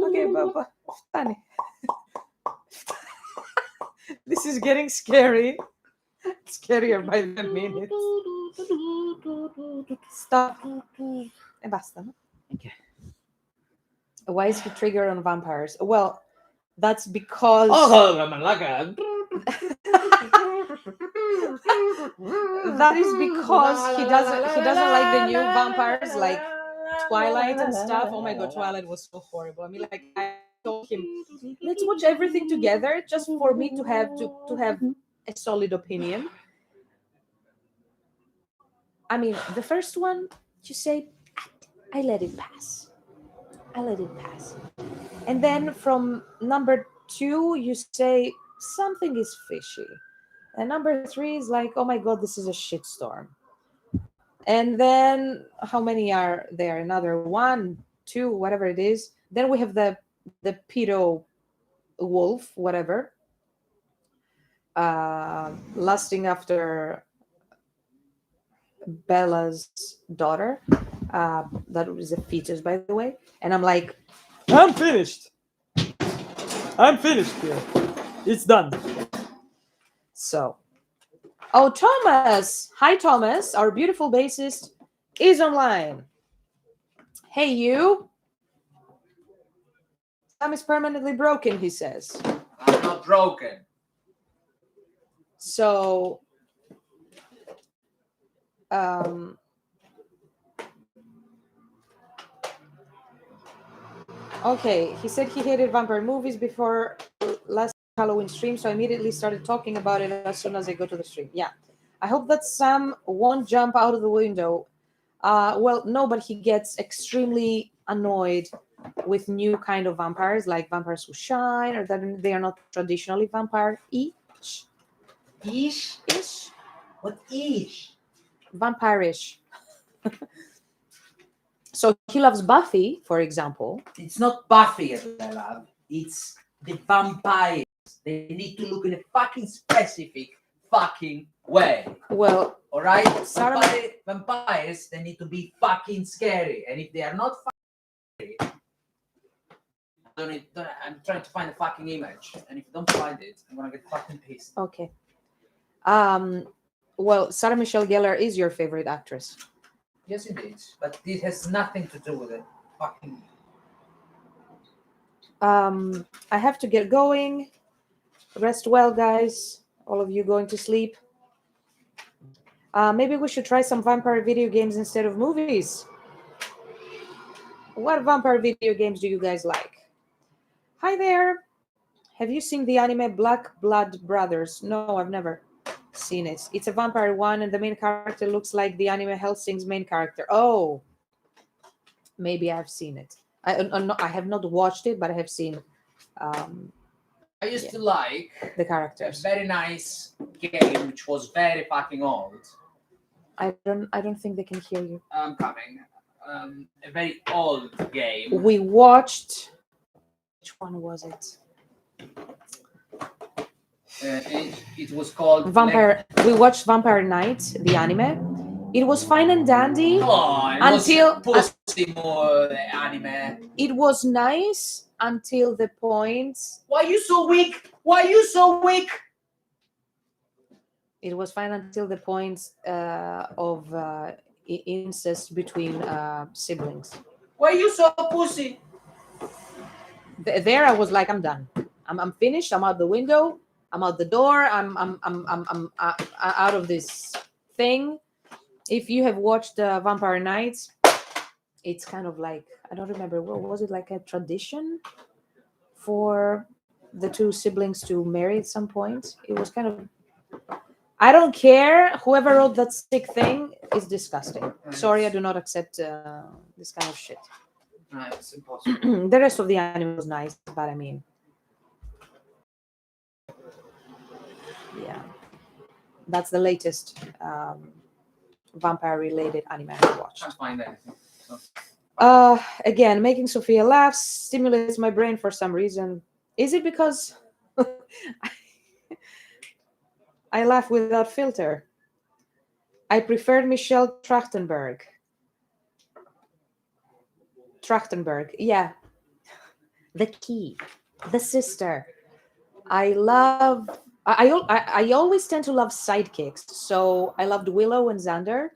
Okay, Papa. Funny. This is getting scary. Scarier by the minute. Stop. E basta, no? Okay. Why is he triggered on vampires? Well, that's because that is because he doesn't like the new vampires, like Twilight and stuff. Oh my god, Twilight was so horrible. I mean, like, I told him, let's watch everything together just for me to have a solid opinion. I mean, the first one, you say, I let it pass. And then from number 2, you say something is fishy. And number 3 is like, oh my god, this is a shitstorm. And then how many are there? Another 1, 2, whatever it is. Then we have the pedo wolf, whatever, lusting after Bella's daughter. That was a fetus, by the way. And I'm like, I'm finished here. It's done. So, oh, Thomas. Hi, Thomas. Our beautiful bassist is online. Hey, you. Sam is permanently broken, he says. I'm not broken. So, okay, he said he hated vampire movies before last Halloween stream, so I immediately started talking about it as soon as I go to the stream. Yeah, I hope that Sam won't jump out of the window. Well, no, but he gets extremely annoyed with new kind of vampires, like vampires who shine, or that they are not traditionally vampire-ish. Ish? What ish? Vampire-ish. So he loves Buffy, for example. It's not Buffy that I love. It's the vampires. They need to look in a fucking specific fucking way. Well, all right? Vampires, they need to be fucking scary. And if they are not fucking scary, I'm trying to find a fucking image. And if you don't find it, I'm going to get fucking pissed. Okay. Well, Sarah Michelle Gellar is your favorite actress. Yes, indeed. But this has nothing to do with it. Fucking. I have to get going. Rest well, guys. All of you going to sleep. Maybe we should try some vampire video games instead of movies. What vampire video games do you guys like? Hi there. Have you seen the anime Black Blood Brothers? No, I've never seen it. It's a vampire one, and the main character looks like the anime Hellsing's main character. Oh, maybe I've seen it. I have not watched it, but I have seen. I used to like the a characters. very nice game which was very fucking old. I don't think they can hear you. I'm coming. A very old game. We watched. Which one was it? It was called Vampire. We watched Vampire Knight, the anime. It was fine and dandy until pussy more the anime. It was nice until the point. Why are you so weak? Why are you so weak? It was fine until the point of incest between siblings. Why are you so pussy? There, I was like, I'm done. I'm finished. I'm out the window. I'm out the door. I'm out of this thing. If you have watched Vampire Nights, it's kind of like, I don't remember, what was it, like a tradition for the two siblings to marry at some point? It was kind of, I don't care. Whoever wrote that sick thing is disgusting. Sorry, I do not accept this kind of shit. It's impossible. The rest of the anime was nice, but I mean, yeah, that's the latest vampire-related anime I watched. Can't find anything. Again, making Sophia laugh stimulates my brain for some reason. Is it because I laugh without filter? I preferred Michelle Trachtenberg. Yeah. The key. The sister. I always tend to love sidekicks. So I loved Willow and Xander.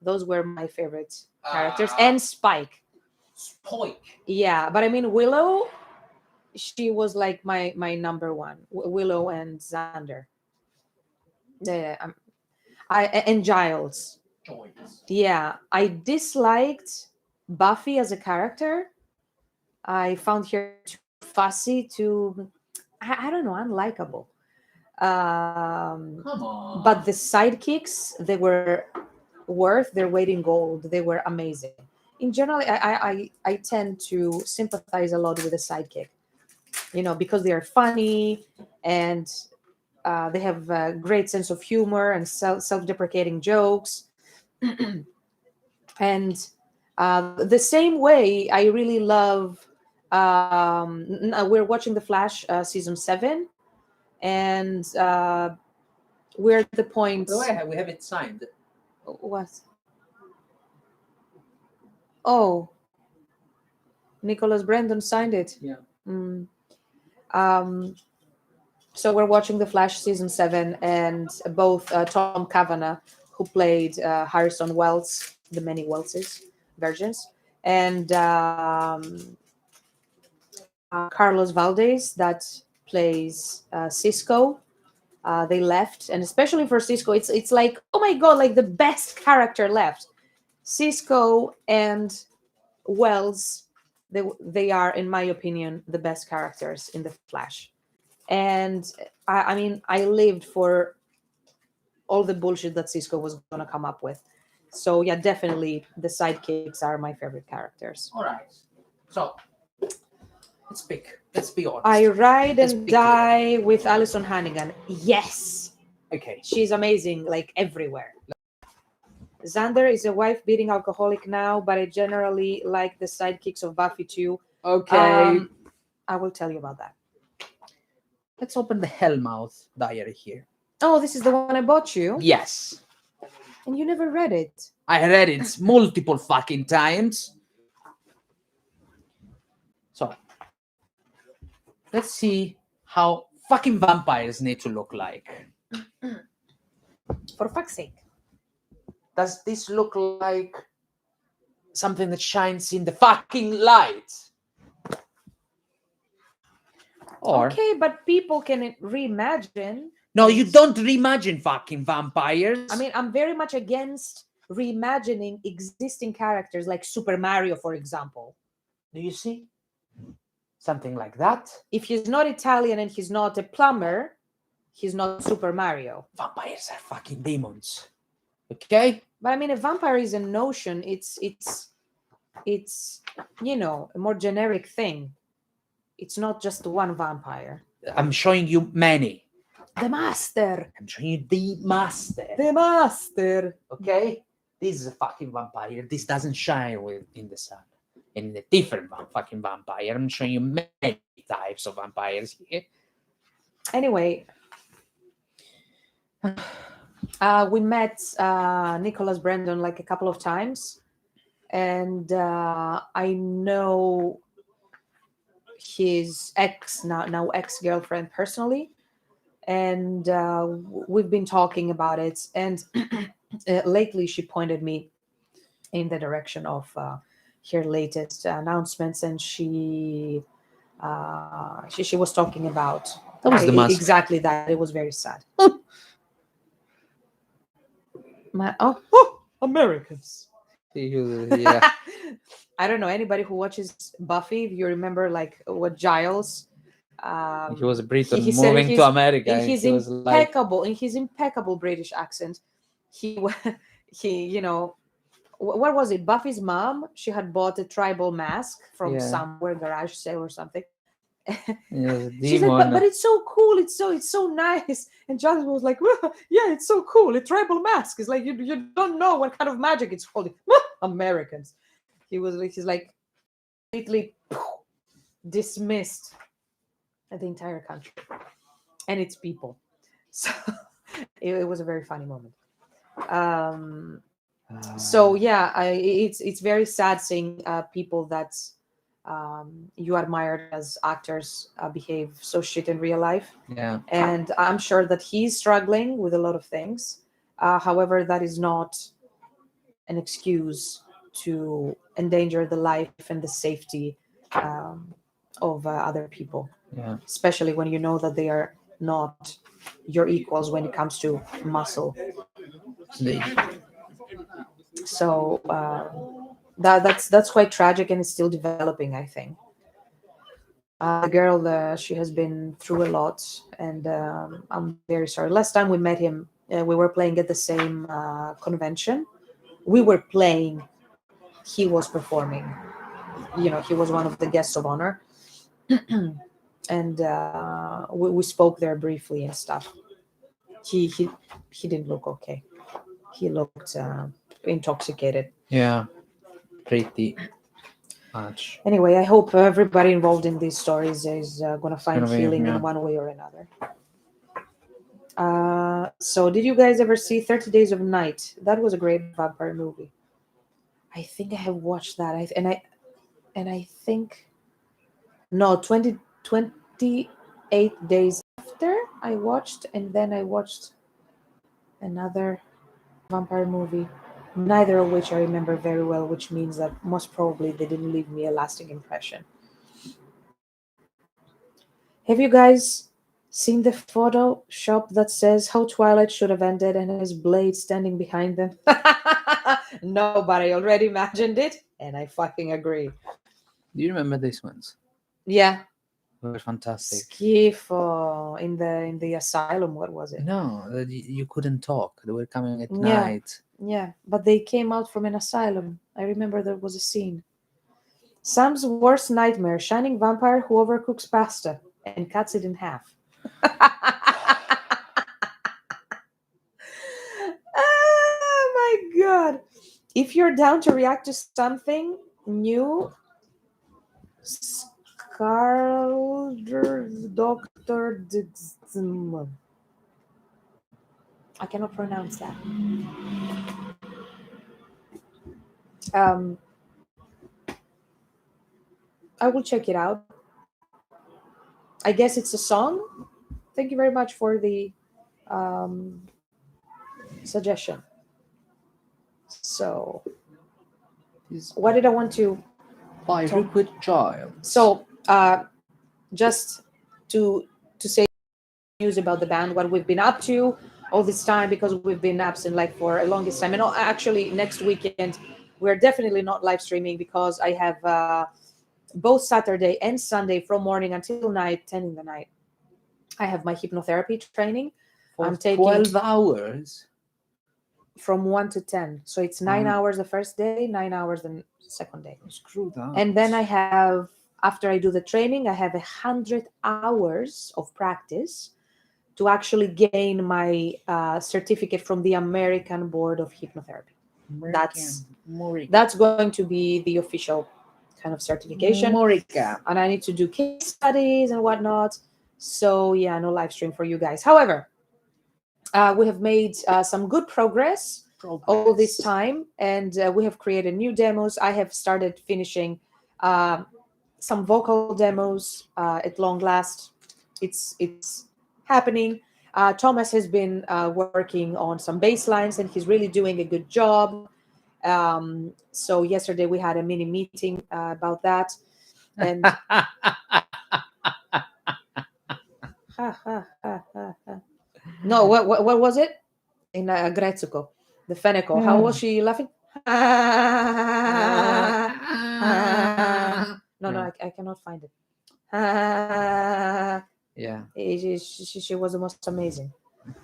Those were my favorite characters. And Spike. Spike. Yeah, but I mean Willow, she was like my number one. Willow and Xander. And Giles. Yeah, I disliked Buffy as a character. I found her too fussy, too, I don't know, unlikable. Come on. But the sidekicks, they were worth their weight in gold. They were amazing. In general, I tend to sympathize a lot with the sidekick, because they are funny and they have a great sense of humor and self-deprecating jokes. And the same way, I really love. We're watching The Flash season 7, and we're at the point. By the way, we have it signed. What? Oh, Nicholas Brandon signed it. Yeah. So we're watching The Flash season 7, and both Tom Cavanagh, who played Harrison Wells, the many Welleses versions, and Carlos Valdez, that plays Cisco. They left, and especially for Cisco, it's like, oh my god, like the best character left. Cisco and Wells, they are, in my opinion, the best characters in The Flash. And I mean, I lived for all the bullshit that Cisco was going to come up with. So yeah, definitely the sidekicks are my favorite characters. All right. So let's pick. Let's be honest. I ride Let's and pick die with Alison Hannigan. Yes. Okay. She's amazing, like everywhere. Xander is a wife-beating alcoholic now, but I generally like the sidekicks of Buffy too. Okay. I will tell you about that. Let's open the Hellmouth diary here. Oh, this is the one I bought you? Yes. And you never read it. I read it multiple fucking times. So, let's see how fucking vampires need to look like. For fuck's sake. Does this look like something that shines in the fucking light? Or, okay, but people can reimagine. no, you don't reimagine fucking vampires. I mean, I'm very much against reimagining existing characters like Super Mario, for example. Do you see? Something like that. If he's not Italian and he's not a plumber, he's not Super Mario. Vampires are fucking demons. Okay? But I mean, a vampire is a notion. It's a more generic thing. It's not just one vampire. I'm showing you many. The master. I'm showing you the master. The master. Okay? This is a fucking vampire. This doesn't shine in the sun. And a different fucking vampire. I'm showing you many types of vampires here. Anyway, we met Nicholas Brandon like a couple of times, and I know his now ex-girlfriend personally, and we've been talking about it. And lately, she pointed me in the direction of her latest announcements, and she was talking about That was the mask. Exactly that. It was very sad. Americans. Yeah. I don't know anybody who watches Buffy. If you remember, like what Giles, He was a Briton he said moving to America. in And his he was like, impeccable British accent. He he, what was it? Buffy's mom. She had bought a tribal mask from Yeah. somewhere, garage sale or something. he was a She's like, demon. but it's so cool. It's so nice. And Giles was like, well, yeah, it's so cool. A tribal mask. It's like you don't know what kind of magic it's holding. Americans. He's like completely dismissed the entire country and its people. So it was a very funny moment. So yeah, it's very sad seeing people that you admired as actors behave so shit in real life. Yeah. And I'm sure that he's struggling with a lot of things. However, that is not an excuse to endanger the life and the safety of other people, Yeah. especially when you know that they are not your equals when it comes to muscle. They- So that's quite tragic, and it's still developing, I think. The girl, she has been through a lot, and I'm very sorry. Last time we met him, we were playing at the same convention. We were playing, he was performing. He was one of the guests of honor. And we spoke there briefly and stuff. He didn't look okay. He looked intoxicated. yeah. Pretty much. Anyway, I hope everybody involved in these stories is going to find gonna be, healing yeah. in one way or another. So did you guys ever see 30 Days of Night? That was a great vampire movie. I think I have watched that. I think no, 28 days after I watched, and then I watched another vampire movie, neither of which I remember very well, which means that most probably they didn't leave me a lasting impression. Have you guys seen the Photoshop that says how Twilight should have ended and has Blade standing behind them? No, but I already imagined it, and I fucking agree. Do you remember these ones? Yeah, They were fantastic. Skiff in the asylum. What was it? No, you couldn't talk. They were coming at Yeah. night. Yeah, but they came out from an asylum. I remember there was a scene. Sam's worst nightmare: shining vampire who overcooks pasta and cuts it in half. Oh my god. If you're down to react to something new, Carl Dr. I cannot pronounce that. I will check it out. I guess it's a song. Thank you very much for the suggestion. So, what did I want to? By Liquid Child. So, just to say news about the band, what we've been up to all this time, because we've been absent like for a longest time. And actually, next weekend we're definitely not live streaming because I have both Saturday and Sunday from morning until night, 10 in the night. I have my hypnotherapy training. For I'm taking 12 hours. From 1 to 10. So it's 9 hours the first day, 9 hours the second day. Screw that. And then I have, after I do the training, I have 100 hours of practice to actually gain my certificate from the American Board of Hypnotherapy. That's going to be the official kind of certification. And I need to do case studies and whatnot. So yeah, no live stream for you guys. However, we have made some good progress all this time, and we have created new demos. I have started finishing some vocal demos at long last. It's happening. Thomas has been working on some bass lines, and he's really doing a good job. So yesterday we had a mini meeting about that. And No, what was it? In Grezuko, the Fenneco. How was she laughing? No, I cannot find it. Yeah. She was the most amazing.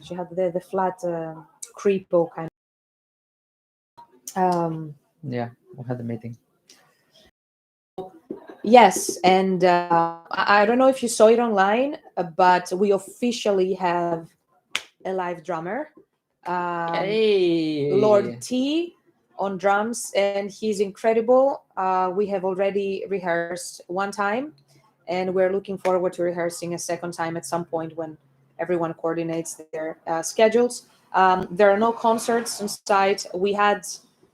She had the flat creepo kind of. Yeah. We had a meeting. Yes, and I don't know if you saw it online, but we officially have a live drummer, Hey. Lord T on drums, and he's incredible. We have already rehearsed one time, and we're looking forward to rehearsing a second time at some point when everyone coordinates their schedules. There are no concerts on site. We had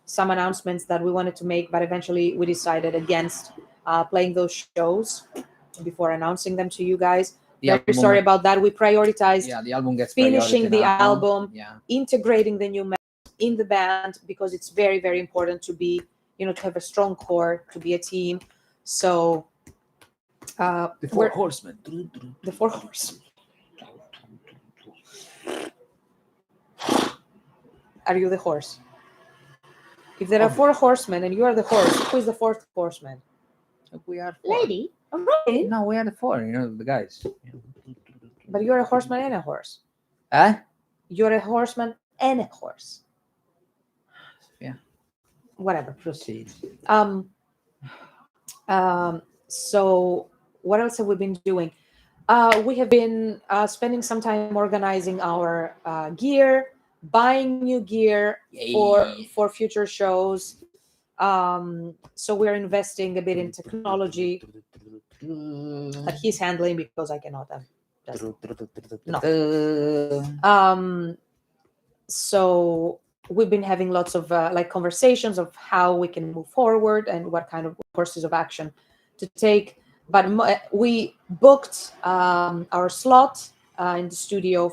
some announcements that we wanted to make, but eventually we decided against playing those shows before announcing them to you guys. Very sorry about that. We prioritized the album gets finishing priority the now. album, Yeah. integrating the new members in the band, because it's very, very important to be, to have a strong core, to be a team. So The Four Horsemen. the Four Horsemen. Are you the horse? If there are four horsemen and you are the horse, who is the fourth horseman? We are four. Lady. Okay. No, we are the four. The guys. But you're a horseman and a horse. Huh? You're a horseman and a horse. Yeah. Whatever. Proceed. So what else have we been doing? We have been spending some time organizing our gear, buying new gear for future shows. So we're investing a bit in technology that he's handling because I cannot. So we've been having lots of conversations of how we can move forward and what kind of courses of action to take. But we booked our slot in the studio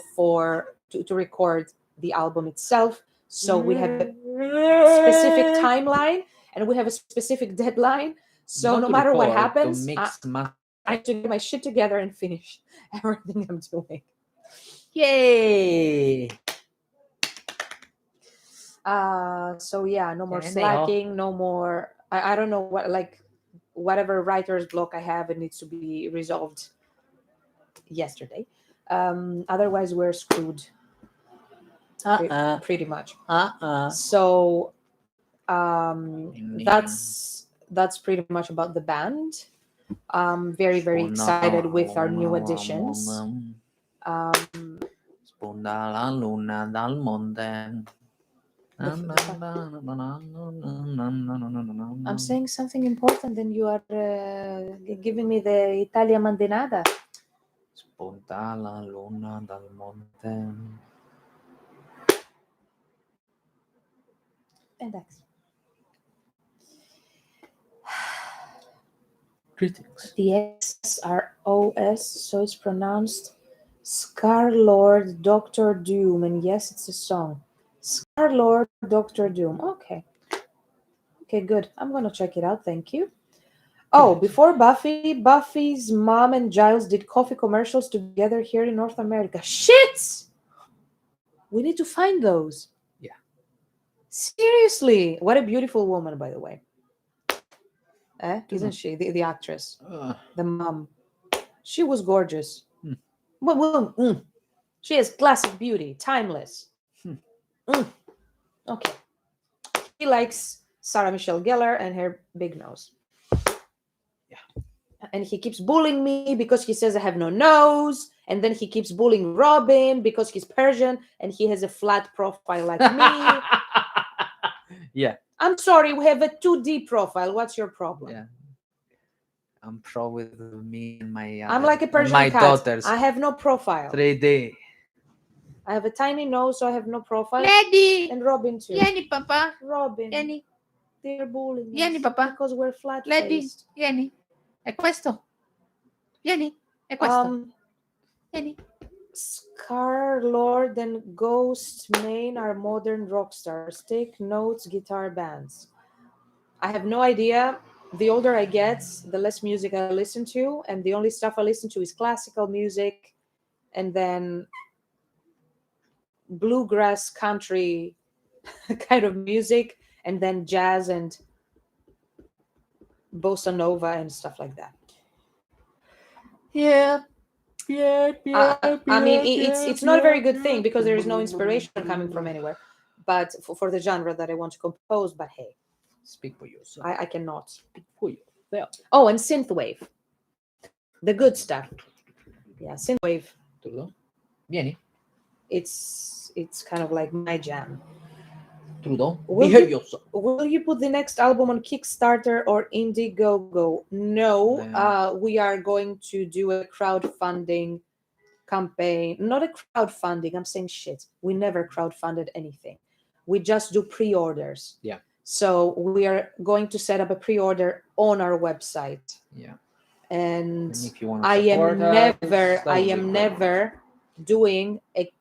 to record the album itself. So we have a specific timeline and we have a specific deadline. So no matter what happens, I have to get my shit together and finish everything I'm doing. Yay! So yeah, no more slacking, no more. I don't know what, whatever writer's block I have, it needs to be resolved yesterday. Otherwise, we're screwed. Pretty much. So that's pretty much about the band. Very, very excited with our new additions. Sponda la luna dal monte. I'm saying something important and you are giving me the Italia Mandenada. Spunta la luna dal monte. And that's Greetings. the S are OS, so it's pronounced Scar Lord Doctor Doom, and yes, it's a song. Scar Lord Doctor Doom. Okay, good. I'm gonna check it out. Thank you. Oh, before Buffy's mom and Giles did coffee commercials together here in North America. Shit! We need to find those. Yeah. Seriously, what a beautiful woman, by the way. Isn't she? The actress, the mom. She was gorgeous. She has classic beauty, timeless. Okay. He likes Sarah Michelle Gellar and her big nose. Yeah. And he keeps bullying me because he says I have no nose. And then he keeps bullying Robin because he's Persian and he has a flat profile like me. Yeah. I'm sorry, we have a 2D profile. What's your problem? Yeah. I'm pro with me and my I'm like a Persian my cat. daughters. I have no profile. 3D. I have a tiny nose, so I have no profile. Lady. And Robin too. Vieni, papà. Robin. Vieni. They're bullying Vieni, us papà. because we're flat Lady. faced. Vieni. È questo. Vieni. È questo. Vieni. Scar Lord and Ghost Main are modern rock stars. Take notes, guitar bands. I have no idea. The older I get, the less music I listen to, and the only stuff I listen to is classical music and then bluegrass country kind of music, and then jazz and bossa nova and stuff like that. Yeah. I mean, it's not a very good thing because there is no inspiration coming from anywhere, but for the genre that I want to compose. But hey, Speak for yourself. I cannot. Speak for yourself. Oh, and synthwave, the good stuff. Yeah, synthwave. Trudeau? Vieni. It's kind of like my jam. Trudeau. Will Behave you- yourself. Will you put the next album on Kickstarter or Indiegogo? No, No. we are going to do a crowdfunding campaign. Not a crowdfunding. I'm saying shit. We never crowdfunded anything. We just do pre-orders. Yeah. So we are going to set up a pre-order on our website. Yeah. And And if you want to I am support us, that I would be am great. never doing a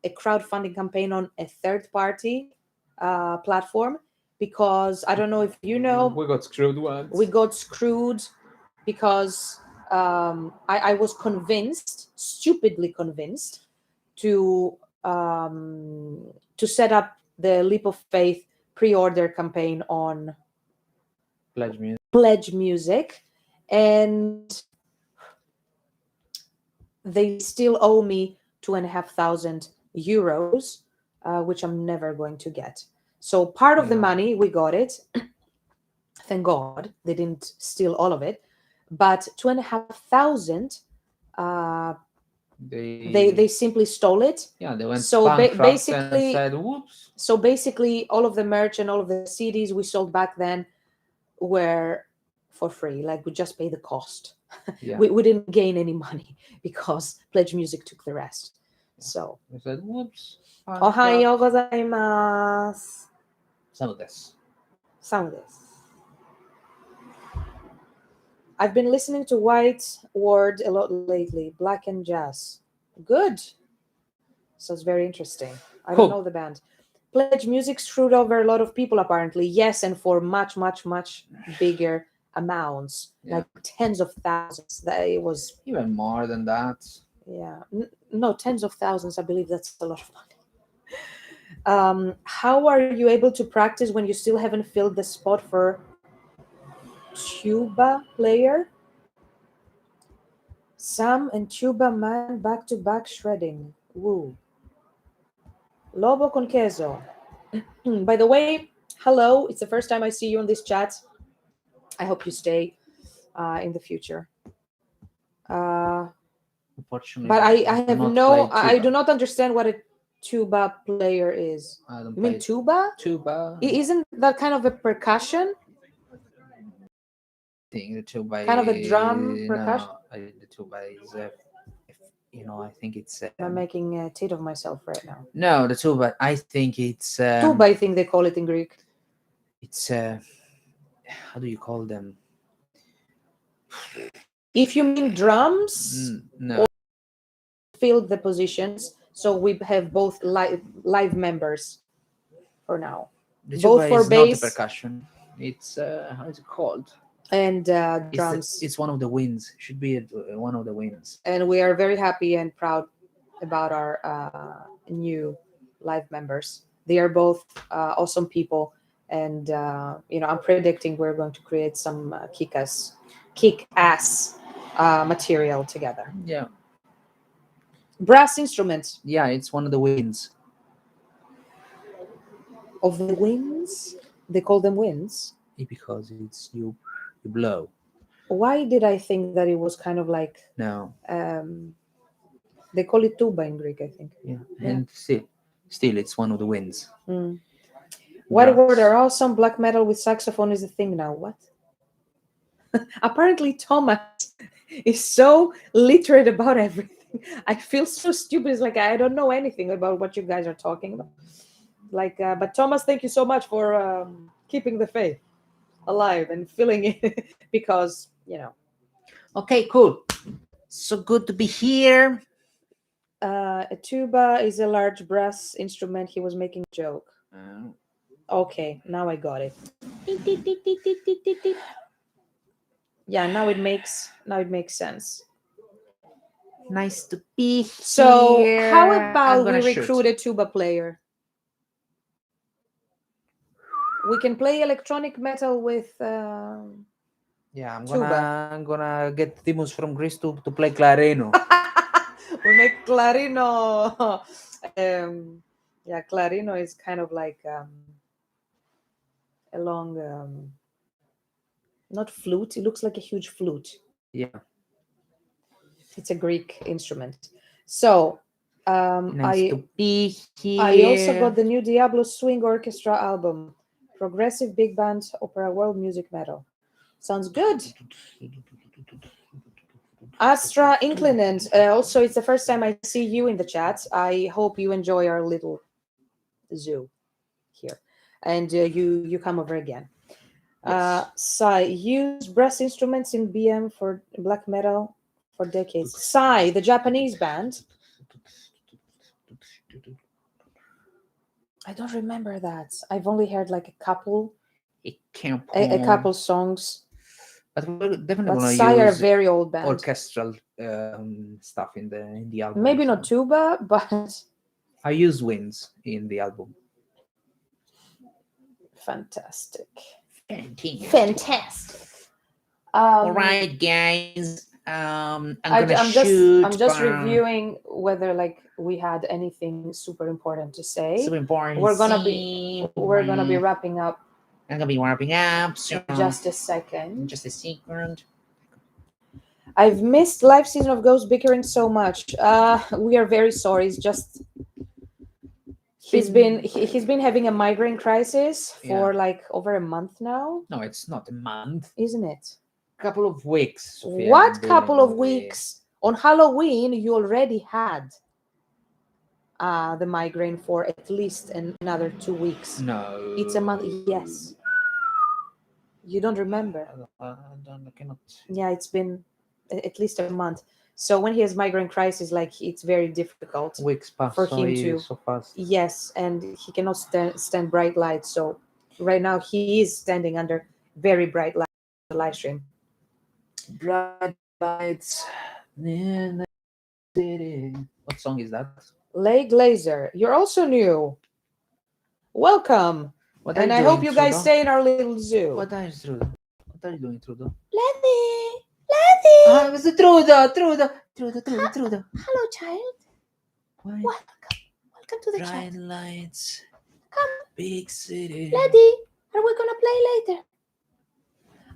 crowdfunding campaign on a third party platform, because I don't know if you know, We got screwed once. we got screwed because I was convinced, stupidly convinced, to set up the Leap of Faith pre-order campaign on Pledge music. Pledge Music, and they still owe me €2,500, which I'm never going to get. So part of the Yeah. money, we got it. Thank God they didn't steal all of it, but $2,500, they simply stole it. Yeah, they went So bankrupt basically, and said, "Whoops." so basically, all of the merch and all of the CDs we sold back then were for free. Like, we just pay the cost. Yeah. We didn't gain any money because Pledge Music took the rest. So, They said, "Whoops." ohayo gozaimasu. Some of this. Some of this. I've been listening to White Ward a lot lately. Black and Jazz. Good. So it's very interesting. I Cool. don't know the band. Pledge Music screwed over a lot of people, apparently. Yes, and for much, much, much bigger amounts. Yeah. Like tens of thousands. That it was, Even more than that. yeah. No, tens of thousands. I believe that's a lot of money. How are you able to practice when you still haven't filled the spot for tuba player? Sam and tuba man back to back shredding. Woo. Lobo con queso. By the way, hello. It's the first time I see you on this chat. I hope you stay in the future. Unfortunately, But I have not no, play I tuba. do not understand what a tuba player is. I don't You mean play tuba? tuba. Isn't that kind of a percussion? Thing. The tuba Kind of a drum is- percussion? No, the tuba is, I think it's. I'm making a tit of myself right now. No, the tuba. I think it's. Tuba, I think they call it in Greek. It's. How do you call them? If you mean drums, No. filled the positions, so we have both live members for now, The both tuba for is bass not a percussion. It's how is it called? and drums. It's one of the winds. Should be one of the winds. And we are very happy and proud about our new live members. They are both awesome people, and I'm predicting we're going to create some kick-ass material together. Yeah. Brass instruments Yeah, it's one of the winds. of the winds. They call them winds. Because it's you blow. Why did I think that it was kind of like No. they call it tuba in Greek, I think. Yeah. Yeah. And still it's one of the winds. White Brass. Word are awesome. Black metal with saxophone is a thing now. What? Apparently, Thomas is so literate about everything. I feel so stupid. It's like I don't know anything about what you guys are talking about. Like, but Thomas, thank you so much for keeping the faith alive and filling it because Okay, cool. So good to be here. a tuba is a large brass instrument. He was making a joke. Okay, now I got it. Yeah, now it makes sense. Nice to be here. So how I'm about we gonna shoot. recruit a tuba player? We can play electronic metal with Yeah, tuba. I'm gonna get Timus from Greece to play clarino. We make clarino. Yeah, clarino is kind of like a long, not flute. It looks like a huge flute. Yeah. It's a Greek instrument. So Nice to be here. I also got the new Diablo Swing Orchestra album, progressive big band opera world music metal. Sounds good. Astra Inclinant. Also, it's the first time I see you in the chat. I hope you enjoy our little zoo here, and you come over again. Yes. Sai used brass instruments in BM for black metal for decades. Sai, the Japanese band. I don't remember that. I've only heard like a couple songs. But we're definitely But gonna Sai are a use very old band. orchestral stuff in the album. Maybe not tuba, but I use winds in the album. fantastic. Fantastic. All right, guys. I'm just reviewing whether like we had anything super important to say. Super important. We're gonna be wrapping up. I'm gonna be wrapping up soon. Just a second. Just a second. I've missed live season of Ghost Bickering so much. We are very sorry. It's just he's been having a migraine crisis for like over a month now. No, it's not a month, isn't it? Couple of weeks. Sophia, what couple of weeks? On Halloween, you already had the migraine for at least another 2 weeks. No, it's a month. Yes, you don't remember. I cannot. Yeah, it's been at least a month. So when he has migraine crisis, like it's very difficult Weeks pass for him to so fast. Yes, and he cannot stand bright lights. So right now he is standing under very bright light the live stream. Bright lights in the city. What song is that? Lay Glazer, you're also new. Welcome. And I hope you guys stay in our little zoo. What are you doing? What are you doing, Trudeau? Letty. Ah, it was Trudeau. Hello, child. Why? Welcome to the Bright chat. lights. Come. Big city. Letty, are we gonna play later?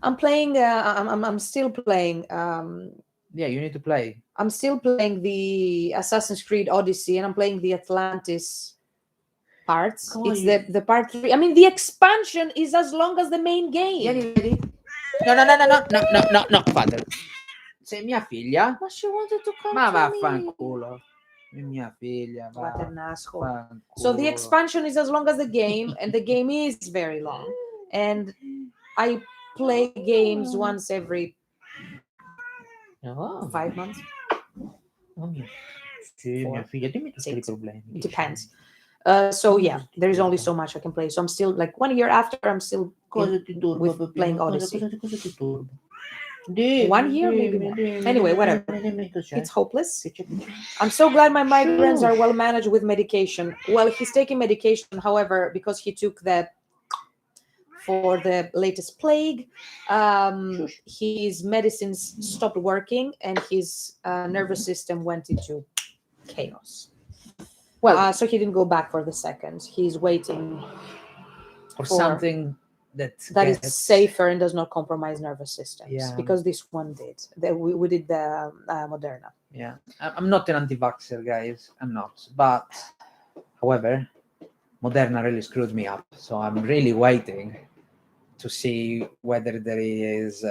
I'm playing. I'm still playing. Yeah, you need to play. I'm still playing the Assassin's Creed Odyssey, and I'm playing the Atlantis parts. It's the part 3. I mean, the expansion is as long as the main game. No, father. Sei mia figlia? But she wanted to come Ma to me. vaffanculo. È mia figlia. What an asshole. Vaffanculo. So the expansion is as long as the game, and the game is very long. And I play games once every 5 months. Sì, mia figlia, dimmi tutti i problemi. It depends. So yeah, there is only so much I can play. So I'm still like 1 year after, I'm still with playing Odyssey. 1 year, maybe more. Anyway, whatever. It's hopeless. I'm so glad my migraines are well managed with medication. Well, he's taking medication, however, because he took that for the latest plague, his medicines stopped working and his nervous system went into chaos. Well, so he didn't go back for the second. He's waiting for something that is safer and does not compromise nervous systems. Yeah. Because this one did. We did the Moderna. Yeah, I'm not an anti-vaxxer, guys. I'm not. But, however, Moderna really screwed me up. So I'm really waiting to see whether there is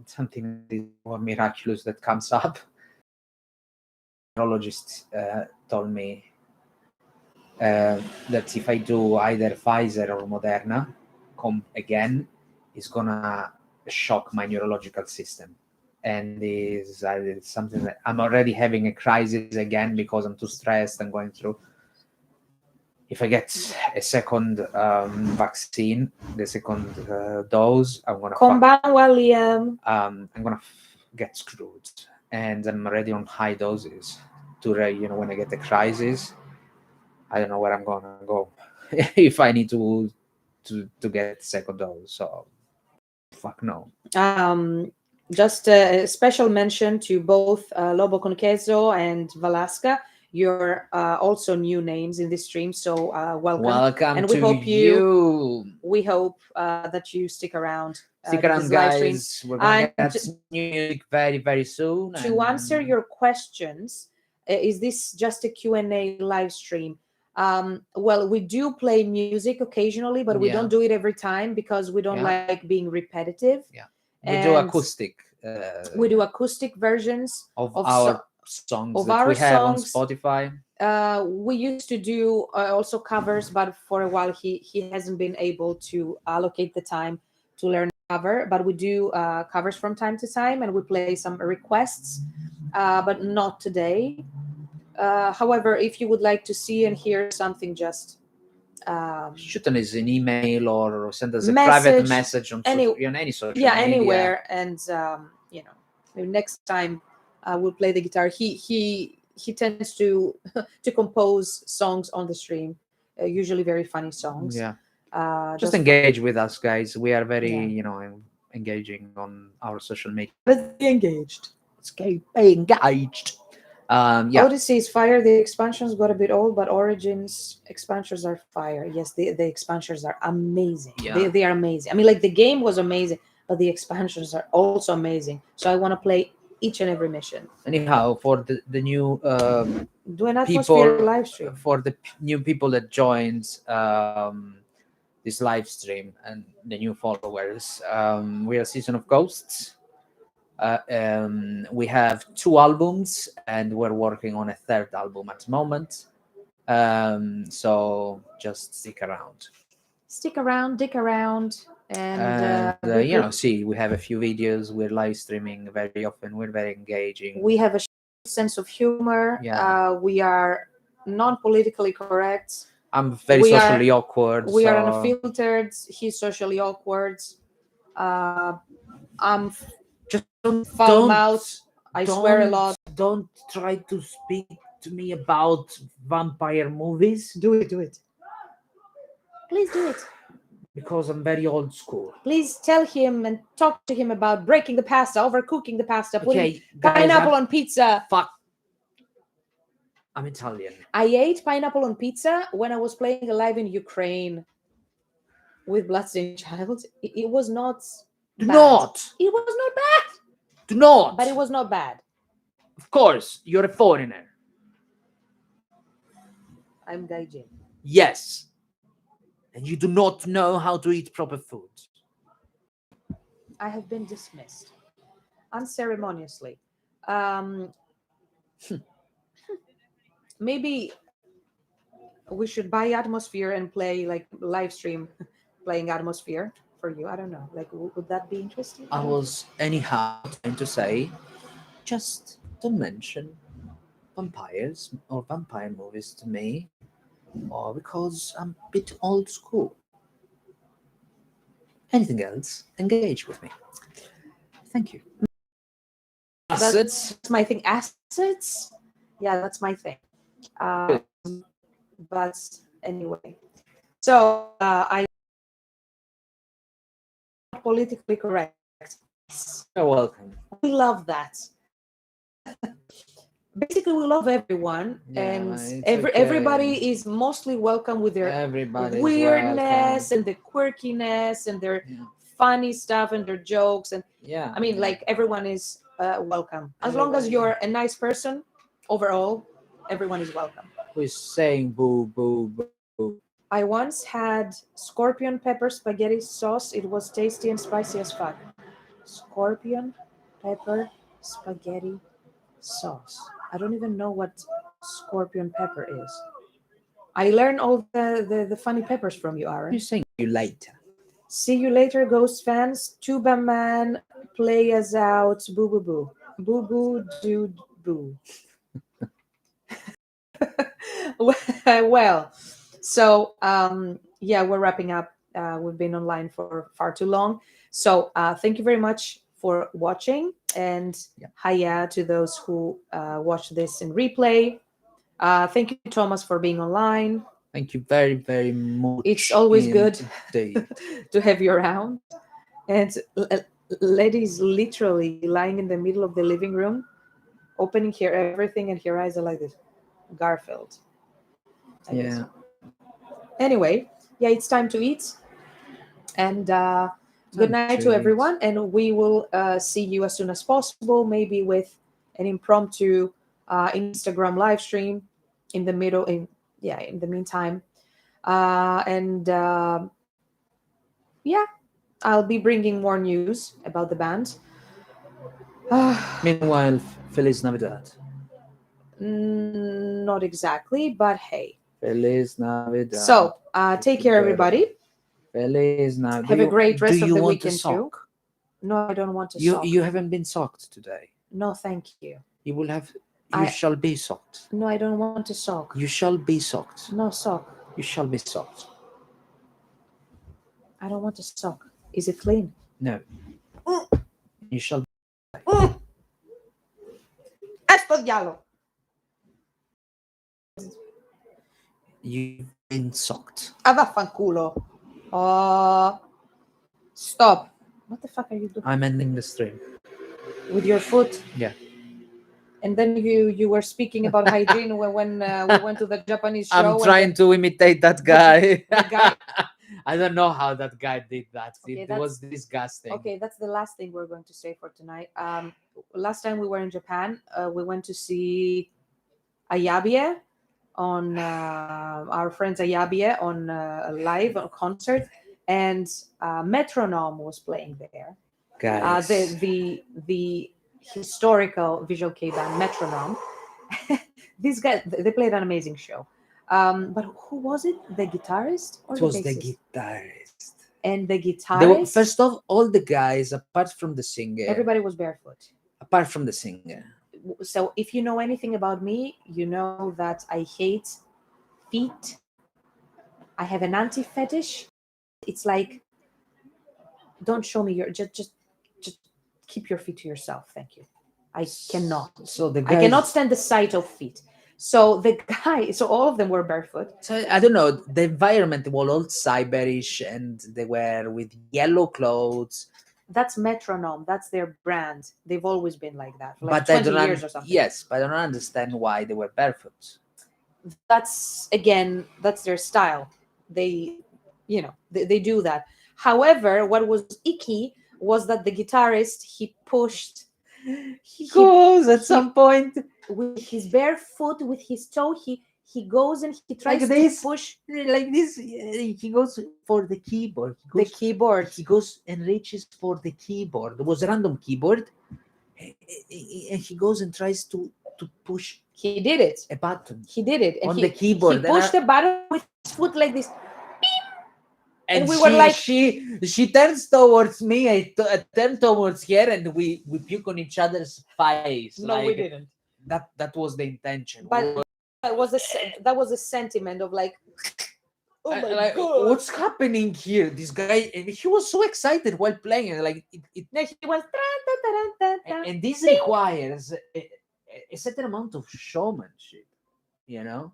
something more miraculous that comes up. Neurologist told me that if I do either Pfizer or Moderna, come again, it's gonna shock my neurological system, and is something that I'm already having a crisis again because I'm too stressed and going through. If I get a second vaccine, the second dose, I'm gonna Liam. I'm gonna get screwed. and I'm already on high doses. When I get the crisis, I don't know where I'm gonna go if I need to get second dose. So fuck no. Just a special mention to both Lobo con Queso and Velasca. You're also new names in this stream, so welcome. Welcome And we to hope you. We hope that you stick around. Stick to around, this live stream. guys. We're gonna And get new music very, very soon. To answer your questions, is this just a Q&A live stream? Well, we do play music occasionally, but we Yeah. don't do it every time because we don't Yeah. like being repetitive. Yeah. We do And acoustic. We do acoustic versions of of our songs of that our we have on songs. Spotify. We used to do also covers, but for a while he hasn't been able to allocate the time to learn cover. But we do covers from time to time, and we play some requests, but not today. However, if you would like to see and hear something, just Shoot us an email or send us a Message, private message on any- on any social yeah, media. anywhere. And maybe next time we'll play the guitar. He tends to to compose songs on the stream, usually very funny songs. Yeah. Just engage with us, guys. We are very, Yeah. engaging on our social media. Let's be engaged. Let's be engaged. Yeah. Odyssey is fire. The expansions got a bit old, but Origins expansions are fire. Yes, the expansions are amazing. Yeah. They are amazing. I mean, like the game was amazing, but the expansions are also amazing. So I want to play each and every mission. Anyhow, for the new Do an atmosphere people, live stream. for the new people that joined this live stream and the new followers, we are Season of Ghosts. We have 2 albums, and we're working on a 3rd album at the moment. So just stick around. Stick around, dick around, and see, we have a few videos. We're live streaming very often. We're very engaging. We have a sense of humor. Yeah. We are non-politically correct. I'm very socially awkward. We are unfiltered. He's socially awkward. I'm just foul mouth. I swear a lot. Don't try to speak to me about vampire movies. Do it. Please do it. Because I'm very old school. Please tell him and talk to him about breaking the pasta, overcooking the pasta, putting Okay, guys, pineapple on pizza. Fuck. I'm Italian. I ate pineapple on pizza when I was playing live in Ukraine with Bloodstained Child. It was not Do bad. not. It was not bad. Do not. But it was not bad. Of course, you're a foreigner. I'm gaijin. Yes. And you do not know how to eat proper food. I have been dismissed unceremoniously. Maybe we should buy Atmosphere and play like live stream playing Atmosphere for you. I don't know. Like, would that be interesting? I was anyhow trying to say, just don't mention vampires or vampire movies to me, or because I'm a bit old school. Anything else, engage with me. Thank you. Assets. That's my thing. Assets? Yeah, that's my thing. But anyway. So I politically correct. You're welcome. We love that. Basically, we love everyone, and everybody is mostly welcome with their weirdness and the quirkiness and their funny stuff and their jokes. And I mean, like, everyone is welcome as long as you're a nice person. Overall, everyone is welcome. Who is saying boo boo boo? I once had scorpion pepper spaghetti sauce. It was tasty and spicy as fuck. Scorpion pepper spaghetti sauce. I don't even know what scorpion pepper is. I learn all the funny peppers from you, Aaron. You're saying you later. See you later, Ghost fans. Tuba man, play us out. Boo boo boo. Boo boo dude boo. Well, so we're wrapping up. We've been online for far too long. So thank you very much for watching, and Yeah. hiya to those who watch this in replay. Thank you, Thomas, for being online. Thank you very, very much. It's always good indeed. to have you around. And Lady is literally lying in the middle of the living room, opening here everything, and her eyes are like this. Garfield. I guess. Yeah. Anyway, yeah, it's time to eat. And good night to everyone. And we will see you as soon as possible, maybe with an impromptu Instagram live stream in the middle. In the meantime, yeah, I'll be bringing more news about the band. Meanwhile, Feliz Navidad. Not exactly, but hey. Feliz Navidad. So, take care, everybody. Feliz Navidad. Have a great rest do of you the want weekend a sock? too. No, I don't want to You sock. you haven't been socked today. No, thank you. You will have. You shall be socked. No, I don't want to sock. You shall be socked. No sock. You shall be socked. I don't want to sock. Is it clean? No. You shall. Estudialo. You've been socked. Vaffanculo. Stop. What the fuck are you doing? I'm ending the stream. With your foot? Yeah. And then you were speaking about hygiene when we went to the Japanese show. I'm trying to imitate that guy. The guy. I don't know how that guy did that. Okay, It was disgusting. Okay, that's the last thing we're going to say for tonight. Last time we were in Japan, we went to see Ayabie on our friends Ayabie on a live concert, and Metronome was playing there. Guys. The historical visual kei band Metronome. These guys, they played an amazing show. But who was it? The guitarist or It the was the bassist? guitarist. And the They guitarist. were, first of all, the guys, apart from the singer. Everybody was barefoot. Apart from the singer. So if you know anything about me, you know that I hate feet. I have an anti-fetish. It's like, don't show me your just keep your feet to yourself. Thank you. I cannot. So the I guys, cannot stand the sight of feet. So the guy, so all of them were barefoot. So I don't know. The environment was all cyberish, and they were with yellow clothes. That's Metronome. That's their brand. They've always been like that for like But I 20 don't years or something. Yes, but I don't understand why they were barefoot. That's their style. They do that. However, what was icky was that the guitarist he Goes at some point with his bare foot, with his toe, he goes and he tries like to this, push like this. He goes for the keyboard. the keyboard. He goes and reaches for the keyboard. It was a random keyboard, and he goes and tries to push He did it. a button He did it. And on he, the keyboard. He pushed the button with his foot like this. And we were like, she turns towards me. I turn towards her, and we puke on each other's face. no, like, we didn't. That was the intention. But that was a sentiment of like, oh my like, god, what's happening here? This guy, and he was so excited while playing, and like No, he went. and this requires a certain amount of showmanship, you know.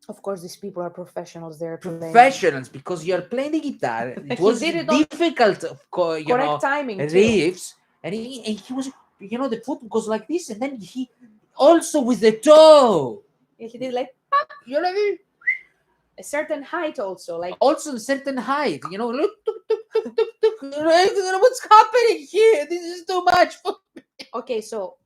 Of course, these people are professionals. They're Professionals, because you're playing the guitar. It He was did it on difficult, correct timing too. riffs, and he was, the foot goes like this, and then he also with the toe. Yeah, he did like You know what I mean? a certain height also. Like Also a certain height. Look, what's happening here? This is too much for me. okay, so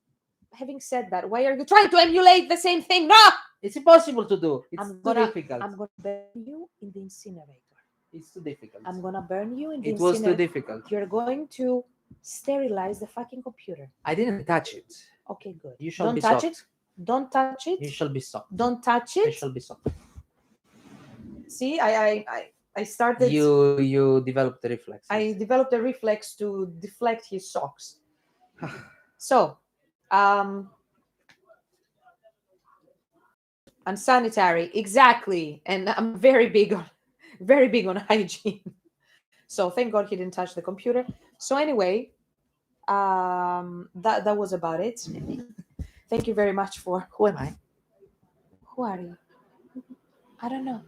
having said that, why are you trying to emulate the same thing? No, It's impossible to do. It's I'm too gonna difficult. I'm gonna burn you in the incinerator. It's too difficult. I'm gonna burn you in the It was too incinerator. difficult. You're going to sterilize the fucking computer. I didn't touch it. Okay, good. You shall Don't be touch socked. it. Don't touch it. You shall be socked. Don't touch You it. shall be socked. See, I started. You developed the reflex. I developed a reflex to deflect his socks. So, unsanitary, exactly. And I'm very big on hygiene. So thank God he didn't touch the computer. So anyway, That was about it. Thank you very much for. Who am I? Who are you? I don't know.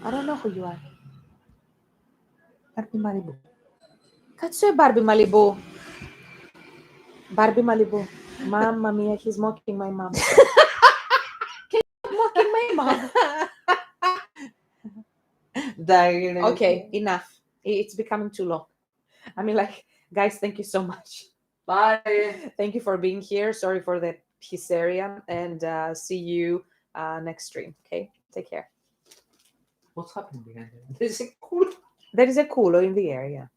I don't know who you are. Barbie Malibu. Cazzo è Barbie Malibu? Barbie Malibu. Mamma mia, he's mocking my mom. Mocking my mom. Okay, enough. It's becoming too long. I mean, like, guys, thank you so much. Bye. Thank you for being here. Sorry for the hysteria, and see you next stream. Okay, take care. What's happening behind there? There's a cool. There is a culo in the area.